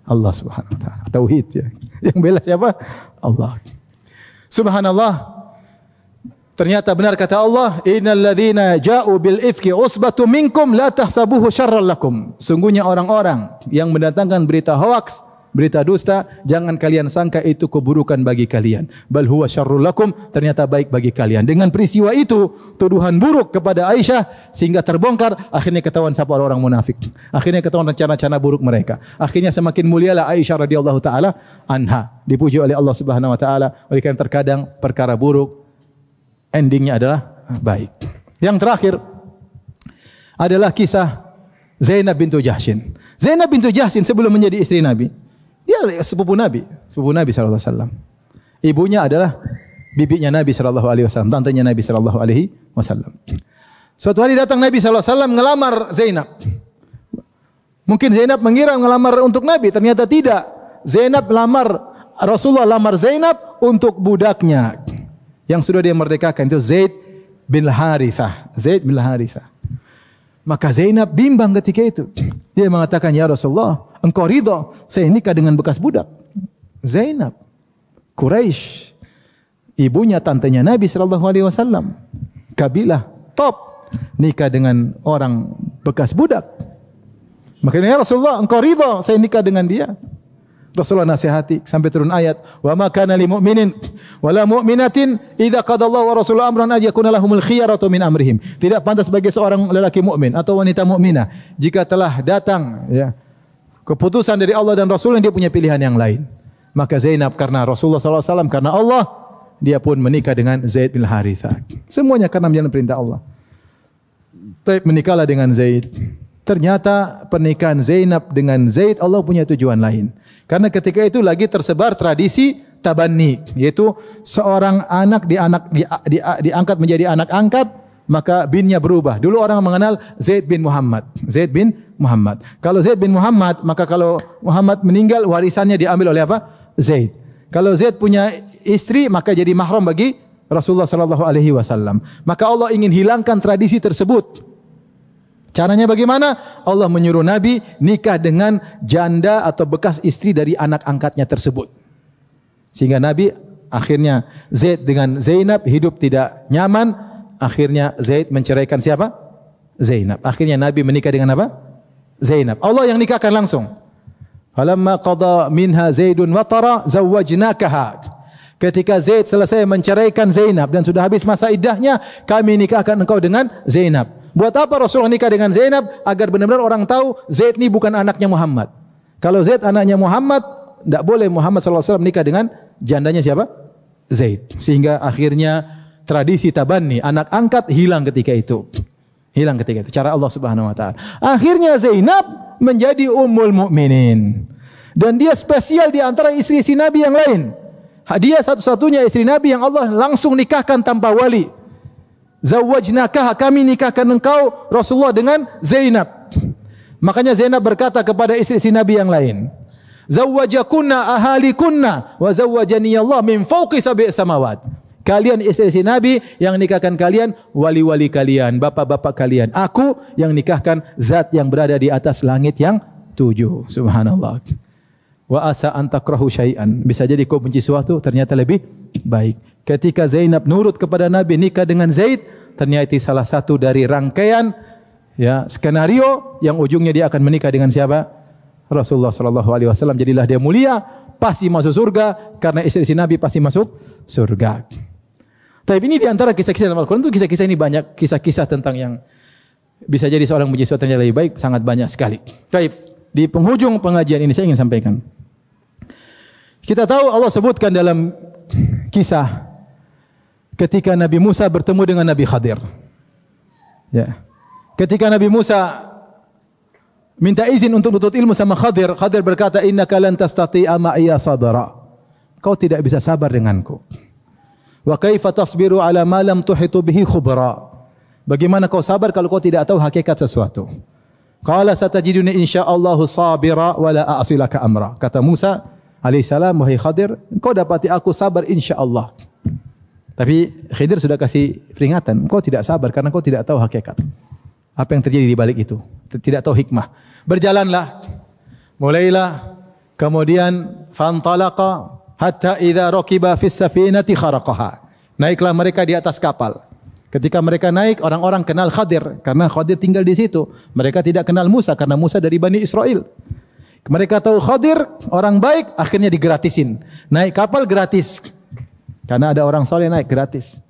Allah subhanahu wa ta'ala. Tauhid ya. Yang bela siapa? Allah. Subhanallah. Ternyata benar kata Allah, innal ladzina ja'u bil ifki usbatum minkum la tahsabuhu syarran lakum. Sungguhnya orang-orang yang mendatangkan berita hoaks, berita dusta, jangan kalian sangka itu keburukan bagi kalian. Bal huwa syarrul lakum, ternyata baik bagi kalian. Dengan peristiwa itu, tuduhan buruk kepada Aisyah sehingga terbongkar, akhirnya ketahuan siapa orang munafik. Akhirnya ketahuan rencana-rencana buruk mereka. Akhirnya semakin mulialah Aisyah radhiyallahu taala anha, dipuji oleh Allah Subhanahu wa taala. Oleh karena terkadang perkara buruk endingnya adalah baik. Yang terakhir adalah kisah Zainab bintu Jahsyin. Zainab bintu Jahsyin sebelum menjadi istri Nabi, dia sepupu Nabi sallallahu alaihi wasallam. Ibunya adalah bibinya Nabi sallallahu alaihi wasallam, tantenya Nabi sallallahu alaihi wasallam. Suatu hari datang Nabi sallallahu alaihi wasallam ngelamar Zainab. Mungkin Zainab mengira ngelamar untuk Nabi, ternyata tidak. Rasulullah lamar Zainab untuk budaknya yang sudah dia merdekakan, itu Zaid bin Harithah. Zaid bin Harithah. Maka Zainab bimbang ketika itu. Dia mengatakan, ya Rasulullah, engkau ridha saya nikah dengan bekas budak? Zainab, Quraisy, ibunya tantenya Nabi sallallahu alaihi wasallam, kabilah top, nikah dengan orang bekas budak. Makanya ya Rasulullah, engkau ridha saya nikah dengan dia? Rasulullah nasihati sampai turun ayat, wa ma kana lil mu'minin wala mu'minatin idza qadallahu wa rasuluhu amran an yakuna lahumul khiyaratu min amrihim. Tidak pantas bagi seorang lelaki mukmin atau wanita mukminah jika telah datang ya keputusan dari Allah dan Rasul, dia punya pilihan yang lain. Maka Zainab karena Rasulullah sallallahu alaihi wasallam, karena Allah, dia pun menikah dengan Zaid bin Harithah. Semuanya karena menjalankan perintah Allah. Menikahlah dengan Zaid. Ternyata pernikahan Zainab dengan Zaid Allah punya tujuan lain. Karena ketika itu lagi tersebar tradisi tabanni, yaitu seorang anak diangkat menjadi anak angkat, maka binnya berubah. Dulu orang mengenal Zaid bin Muhammad. Zaid bin Muhammad. Kalau Zaid bin Muhammad, maka kalau Muhammad meninggal warisannya diambil oleh apa? Zaid. Kalau Zaid punya istri, maka jadi mahram bagi Rasulullah sallallahu alaihi wasallam. Maka Allah ingin hilangkan tradisi tersebut. Caranya bagaimana? Allah menyuruh Nabi nikah dengan janda atau bekas istri dari anak angkatnya tersebut. Sehingga Nabi akhirnya Zaid dengan Zainab hidup tidak nyaman. Akhirnya Zaid menceraikan siapa? Zainab. Akhirnya Nabi menikah dengan apa? Zainab. Allah yang nikahkan langsung. Falamma qada minha Zaidun watara zawwajnakaha. Ketika Zaid selesai menceraikan Zainab dan sudah habis masa iddahnya, kami nikahkan engkau dengan Zainab. Buat apa Rasulullah nikah dengan Zainab? Agar benar-benar orang tahu Zaid ini bukan anaknya Muhammad. Kalau Zaid anaknya Muhammad, tidak boleh Muhammad SAW nikah dengan jandanya siapa? Zaid. Sehingga akhirnya tradisi tabanni, anak angkat, hilang ketika itu. Hilang ketika itu. Cara Allah Subhanahu Wa Taala. Akhirnya Zainab menjadi ummul mukminin. Dan dia spesial di antara istri-istri Nabi yang lain. Dia satu-satunya istri Nabi yang Allah langsung nikahkan tanpa wali. zawwajnakaha, kami nikahkan engkau Rasulullah dengan Zainab. Makanya Zainab berkata kepada istri-istri Nabi yang lain, zawwajakunna ahalikunna wa zawwajani Allah min fawqi sab'i samawat. Kalian istri-istri Nabi, yang nikahkan kalian wali-wali kalian, bapak-bapak kalian. Aku yang nikahkan zat yang berada di atas langit yang 7. Subhanallah. Wa asa an takrahu syai'an. Bisa jadi kau benci sesuatu, ternyata lebih baik. Ketika Zainab nurut kepada Nabi, nikah dengan Zaid, ternyata salah satu dari rangkaian skenario yang ujungnya dia akan menikah dengan siapa? Rasulullah sallallahu alaihi wasallam. Jadilah dia mulia, pasti masuk surga karena istri-istri Nabi pasti masuk surga. Tapi ini di antara kisah-kisah dalam Al-Qur'an, itu kisah-kisah ini banyak kisah-kisah tentang yang bisa jadi seorang benci sesuatu ternyata lebih baik, sangat banyak sekali. Baik, di penghujung pengajian ini saya ingin sampaikan. Kita tahu Allah sebutkan dalam kisah ketika Nabi Musa bertemu dengan Nabi Khadir. Ya. Ketika Nabi Musa minta izin untuk menuntut ilmu sama Khadir, Khadir berkata, "Innaka lan tastati'a ma'iya sabra." Kau tidak bisa sabar denganku. Wa kaifa tasbiru ala ma lam tuhitu bihi khubra. Bagaimana kau sabar kalau kau tidak tahu hakikat sesuatu? Qala satajiduni insyaallahu sabira wa la a'silaka amra. Kata Musa alaihissalam, wahai Khadir, engkau dapati aku sabar insyaallah. Tapi Khidir sudah kasih peringatan, engkau tidak sabar karena engkau tidak tahu hakikat. Apa yang terjadi di balik itu? Tidak tahu hikmah. Berjalanlah. Mulailah. Kemudian fantalaqa hatta idza raqiba fis safinati kharaqaha. Naiklah mereka di atas kapal. Ketika mereka naik, orang-orang kenal Khadir karena Khadir tinggal di situ. Mereka tidak kenal Musa karena Musa dari Bani Israel. Mereka tahu Khadir orang baik, akhirnya digratisin. Naik kapal gratis. Karena ada orang soleh naik gratis.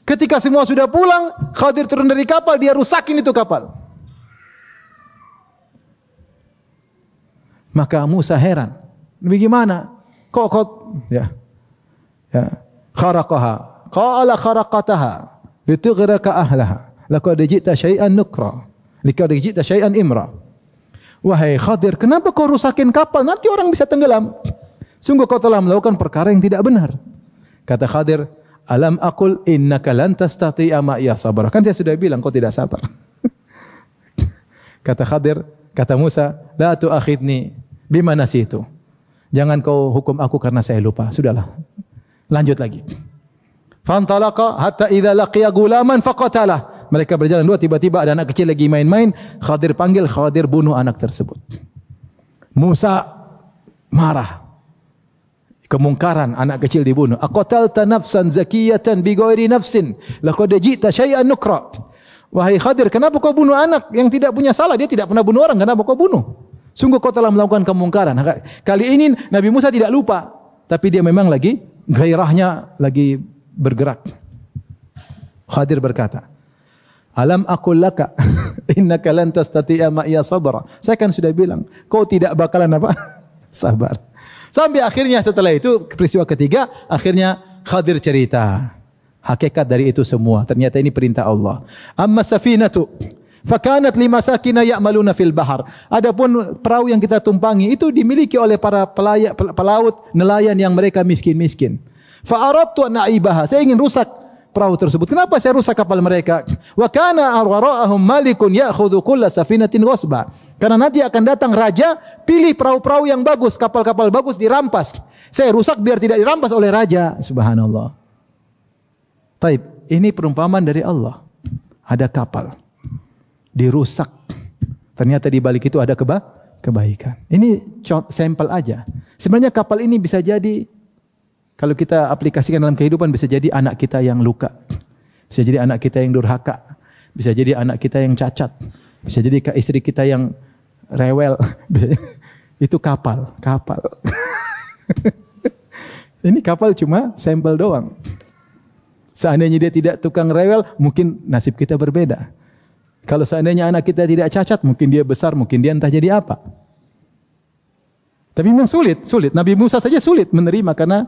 Ketika semua sudah pulang, Khadir turun dari kapal, dia rusakin itu kapal. Maka Musa heran. Bagaimana? Kok kharaqaha. Qala kharaqataha litughraka ahlaha. Laqad ji'ta syai'an nukra. Laqad ji'ta syai'an imra. Wahai Khadir, kenapa kau rusakin kapal? Nanti orang bisa tenggelam. Sungguh kau telah melakukan perkara yang tidak benar. Kata Khadir, alam aqul innaka lan tastati'a ma'iya sabra. Kan saya sudah bilang kau tidak sabar. Kata Khadir, kata Musa, la tu'akhidni bima nasitu. Jangan kau hukum aku karena saya lupa. Sudahlah. Lanjut lagi. Fantalaqa hatta idza laqiya gulaman faqatalah. Mereka berjalan dua, tiba-tiba ada anak kecil lagi main-main. Khadir panggil, Khadir bunuh anak tersebut. Musa marah. Kemungkaran, anak kecil dibunuh. Aqatalta nafsan zakiyatan bighairi nafsin laqad ji'ta syai'an nukra. Wahai Khadir, kenapa kau bunuh anak yang tidak punya salah? Dia tidak pernah bunuh orang, kenapa kau bunuh? Sungguh kau telah melakukan kemungkaran. Kali ini Nabi Musa tidak lupa, tapi dia memang lagi gairahnya lagi bergerak. Khadir berkata, alam aqul laka innaka lan tastati'a ma'iya sabra. Saya kan sudah bilang, kau tidak bakalan apa? Sabar. Sampai akhirnya setelah itu peristiwa ketiga, akhirnya Khadir cerita hakikat dari itu semua. Ternyata ini perintah Allah. Amma safinatu fakanat limasakina ya'maluna fil bahar. Adapun perahu yang kita tumpangi itu dimiliki oleh para pelaut, nelayan yang mereka miskin-miskin. Fa aradtu an a'ibaha. Saya ingin rusak perahu tersebut. Kenapa saya rusak kapal mereka? Wa kana wara'ahum malikun ya'khudhu kulla safinatin ghasba. Karena nanti akan datang raja, pilih perahu-perahu yang bagus, kapal-kapal bagus dirampas. Saya rusak biar tidak dirampas oleh raja. Subhanallah. Taib, ini perumpamaan dari Allah. Ada kapal dirusak. Ternyata di balik itu ada kebaikan. Ini sampel aja. Sebenarnya kapal ini bisa jadi, kalau kita aplikasikan dalam kehidupan, bisa jadi anak kita yang luka. Bisa jadi anak kita yang durhaka. Bisa jadi anak kita yang cacat. Bisa jadi istri kita yang rewel. Itu kapal. Ini kapal cuma sampel doang. Seandainya dia tidak tukang rewel, mungkin nasib kita berbeda. Kalau seandainya anak kita tidak cacat, mungkin dia besar, mungkin dia entah jadi apa. Tapi memang sulit. Nabi Musa saja sulit menerima karena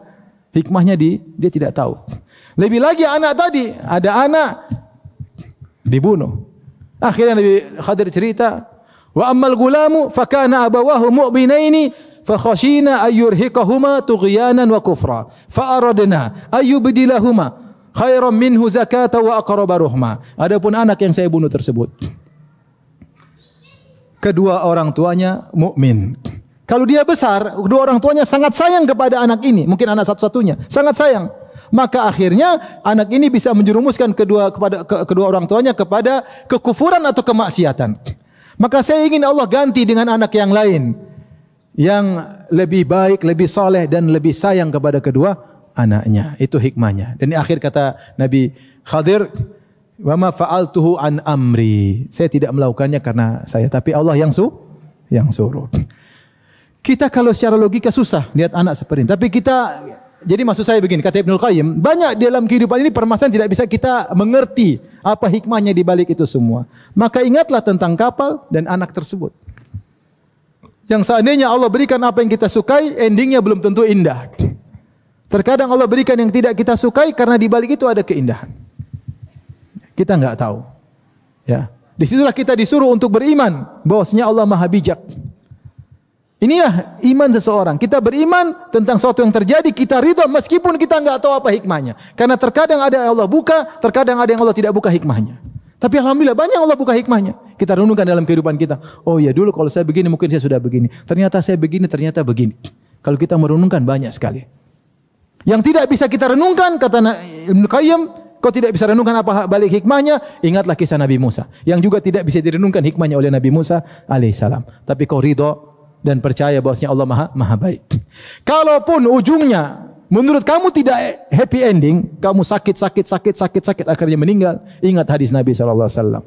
hikmahnya dia tidak tahu. Lebih lagi anak tadi, ada anak dibunuh. Akhirnya Nabi Khadir cerita, wa ammal gulamu fakana abawahu mu'minaini fa khashina ayyurhiqahuma tughyanan wa kufra fa aradna ayyubdilahuma khairam minhu zakata wa aqraba ruhma. Adapun anak yang saya bunuh tersebut, kedua orang tuanya mukmin. Kalau dia besar, kedua orang tuanya sangat sayang kepada anak ini, mungkin anak satu-satunya, sangat sayang. Maka akhirnya anak ini bisa menjerumuskan kedua orang tuanya kepada kekufuran atau kemaksiatan. Maka saya ingin Allah ganti dengan anak yang lain yang lebih baik, lebih soleh dan lebih sayang kepada kedua anaknya. Itu hikmahnya. Dan di akhir kata Nabi Khadir, "Wa ma fa'altuhu an amri." Saya tidak melakukannya karena saya, tapi Allah yang suruh. Kita kalau secara logika susah lihat anak seperti ini. Tapi kita, jadi maksud saya begini, kata Ibnul Qayyim, banyak dalam kehidupan ini permasalahan tidak bisa kita mengerti apa hikmahnya di balik itu semua. Maka ingatlah tentang kapal dan anak tersebut. Yang seandainya Allah berikan apa yang kita sukai, endingnya belum tentu indah. Terkadang Allah berikan yang tidak kita sukai karena di balik itu ada keindahan. Kita enggak tahu. Ya. Disitulah kita disuruh untuk beriman bahwasanya Allah Maha Bijak. Inilah iman seseorang. Kita beriman tentang sesuatu yang terjadi, kita ridha meskipun kita enggak tahu apa hikmahnya. Karena terkadang ada yang Allah buka, terkadang ada yang Allah tidak buka hikmahnya. Tapi alhamdulillah banyak Allah buka hikmahnya. Kita renungkan dalam kehidupan kita. Oh ya, dulu kalau saya begini mungkin saya sudah begini. Ternyata saya begini, ternyata begini. Kalau kita merenungkan banyak sekali. Yang tidak bisa kita renungkan, kata Ibnu Qayyim, kau tidak bisa renungkan apa balik hikmahnya, ingatlah kisah Nabi Musa. Yang juga tidak bisa direnungkan hikmahnya oleh Nabi Musa alaihissalam. Tapi kau ridha dan percaya bahwasanya Allah maha baik. Kalaupun ujungnya menurut kamu tidak happy ending, kamu sakit akhirnya meninggal, ingat hadis Nabi sallallahu alaihi wasallam.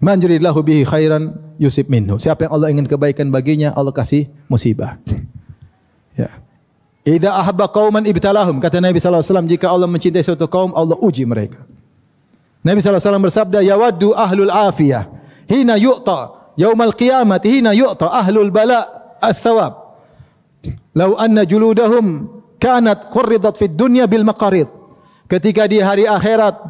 Man yuridillahu bihi khairan yusib minhu. Siapa yang Allah ingin kebaikan baginya, Allah kasih musibah. Ya. Idza ahabba qauman ibtalahum, kata Nabi sallallahu alaihi wasallam, jika Allah mencintai suatu kaum, Allah uji mereka. Nabi sallallahu alaihi wasallam bersabda, yawaddu ahlul afiyah hina yu'ta yaumal qiyamati hina yu'ta ahlul bala ats-tsawab. Lau anna juludahum kanat qurridat fid dunya bil maqarid. Ketika di hari akhirat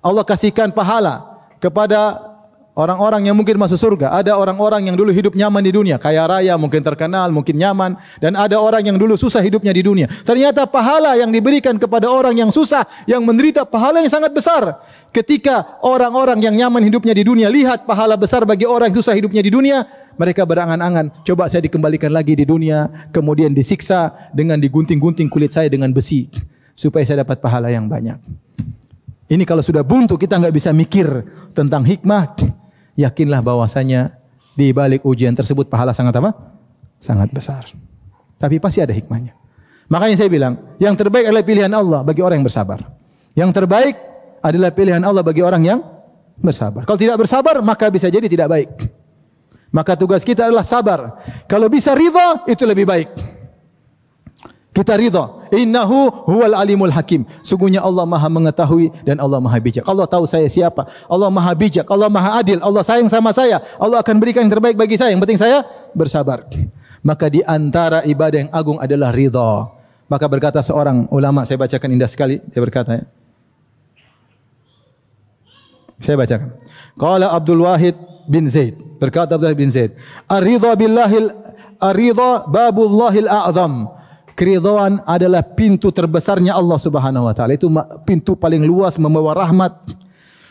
Allah kasihkan pahala kepada orang-orang yang mungkin masuk surga. Ada orang-orang yang dulu hidup nyaman di dunia, kaya raya, mungkin terkenal, mungkin nyaman, dan ada orang yang dulu susah hidupnya di dunia. Ternyata pahala yang diberikan kepada orang yang susah, yang menderita, pahala yang sangat besar. Ketika orang-orang yang nyaman hidupnya di dunia lihat pahala besar bagi orang yang susah hidupnya di dunia, mereka berangan-angan, coba saya dikembalikan lagi di dunia, kemudian disiksa dengan digunting-gunting kulit saya dengan besi, supaya saya dapat pahala yang banyak. Ini kalau sudah buntu, kita enggak bisa mikir tentang hikmah. Yakinlah bahwasanya di balik ujian tersebut pahala sangat apa? Sangat besar. Tapi pasti ada hikmahnya. Makanya saya bilang, yang terbaik adalah pilihan Allah bagi orang yang bersabar. Yang terbaik adalah pilihan Allah bagi orang yang bersabar. Kalau tidak bersabar, maka bisa jadi tidak baik. Maka tugas kita adalah sabar. Kalau bisa ridha, itu lebih baik. Kita ridha. Innahu huwal alimul hakim. Sungguhnya Allah Maha mengetahui dan Allah Maha bijak. Allah tahu saya siapa. Allah Maha bijak. Allah Maha adil. Allah sayang sama saya. Allah akan berikan yang terbaik bagi saya. Yang penting saya bersabar. Maka di antara ibadah yang agung adalah ridha. Maka berkata seorang ulama, saya bacakan indah sekali. Dia berkata, ya. Saya bacakan. Qala Abdul Wahid bin Zaid. Berkata Abdul Wahid bin Zaid, ar-ridha billahil ar-ridha babullahil a'zam. Keridhaan adalah pintu terbesarnya Allah Subhanahu wa taala. Itu pintu paling luas membawa rahmat.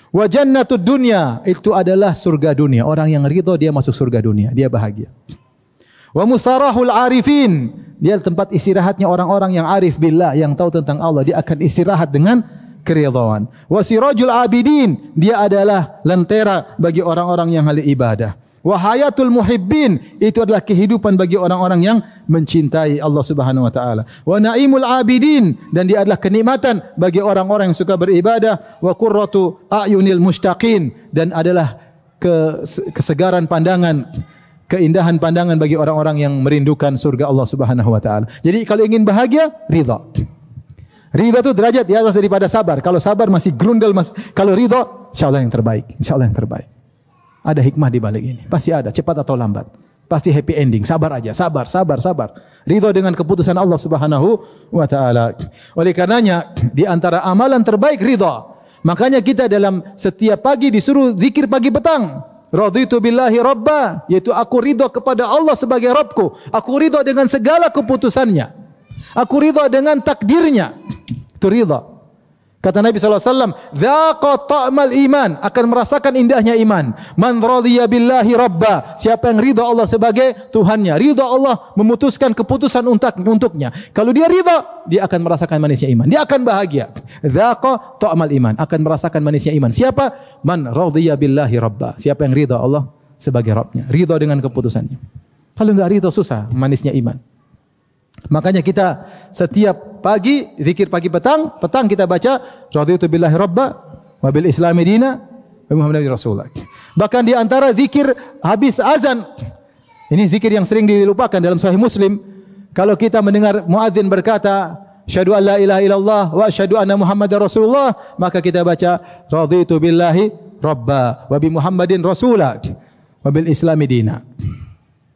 Wa jannatud dunya, itu adalah surga dunia. Orang yang ridha dia masuk surga dunia, dia bahagia. Wa musarahul arifin, dia tempat istirahatnya orang-orang yang arif billah, yang tahu tentang Allah, dia akan istirahat dengan keridhaan. Wa sirajul abidin, dia adalah lentera bagi orang-orang yang ahli ibadah. Wa hayatul muhibbin, itu adalah kehidupan bagi orang-orang yang mencintai Allah Subhanahu wa taala. Wa naimul abidin, dan dia adalah kenikmatan bagi orang-orang yang suka beribadah. Wa qurratu a'yunil mushtaqin, dan adalah kesegaran pandangan, keindahan pandangan bagi orang-orang yang merindukan surga Allah Subhanahu wa taala. Jadi kalau ingin bahagia, ridha. Ridha itu derajat di atas daripada sabar. Kalau sabar masih grundel, kalau ridha, insyaallah yang terbaik. Insyaallah yang terbaik. Ada hikmah di balik ini. Pasti ada, cepat atau lambat. Pasti happy ending. Sabar aja, sabar. Ridha dengan keputusan Allah Subhanahu wa taala. Oleh karenanya, di antara amalan terbaik ridha. Makanya kita dalam setiap pagi disuruh zikir pagi petang. Raditu billahi rabba, yaitu aku ridha kepada Allah sebagai Rabbku. Aku ridha dengan segala keputusannya. Aku ridha dengan takdirnya. Itu ridha. Kata Nabi SAW, "Dzaqa ta'mal iman," akan merasakan indahnya iman. Man radhiya billahi rabba, siapa yang ridha Allah sebagai Tuhannya, ridha Allah memutuskan keputusan untuknya. Kalau dia ridha, dia akan merasakan manisnya iman. Dia akan bahagia. Dzaqa ta'mal iman, akan merasakan manisnya iman. Siapa? Man radhiya billahi rabba, siapa yang ridha Allah sebagai Rabbnya, ridha dengan keputusannya. Kalau enggak ridha, susah manisnya iman. Makanya kita setiap pagi zikir pagi petang kita baca raditu billahi rabba wa bil islami dina wa muhammadin rasulullah. Bahkan di antara zikir habis azan, ini zikir yang sering dilupakan dalam Sahih Muslim. Kalau kita mendengar muadzin berkata syahadu an la ilaha illallah wa syahadu anna muhammadar rasulullah, maka kita baca raditu billahi rabba wa bi muhammadin rasulullah wa bil islami dina.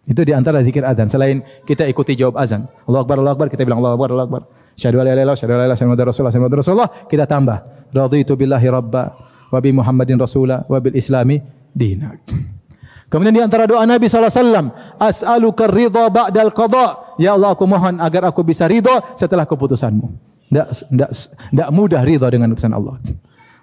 Itu di antara zikir azan. Selain kita ikuti jawab azan, Allahu Akbar, kita bilang Allahu Akbar, Allahu Akbar. Syahadu la ilaha illallah, syahadu la ilaha illallah, syahadu anna rasulullah, kita tambah raditu billahi rabba wa bi muhammadin rasula wa bil islami dina. Kemudian di antara doa Nabi sallallahu alaihi wasallam, as'aluka ridha ba'dal qada. Ya Allah, aku mohon agar aku bisa ridha setelah keputusanmu. Tidak mudah ridha dengan keputusan Allah.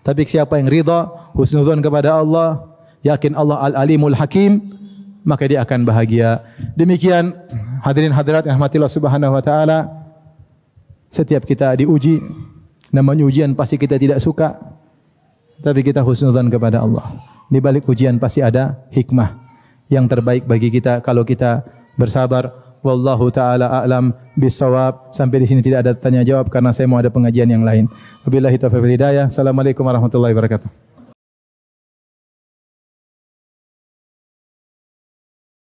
Tapi siapa yang ridha, husnudzon kepada Allah, yakin Allah al-alimul hakim, maka dia akan bahagia. Demikian hadirin hadirat yang rahmatillah subhanahu wa ta'ala, setiap kita diuji, namanya ujian pasti kita tidak suka, tapi kita husnudzan kepada Allah. Di balik ujian pasti ada hikmah yang terbaik bagi kita kalau kita bersabar. Wallahu ta'ala a'lam bissawab. Sampai di sini tidak ada tanya jawab karena saya mau ada pengajian yang lain. Wabillahi taufiq wal hidayah. Assalamualaikum warahmatullahi wabarakatuh.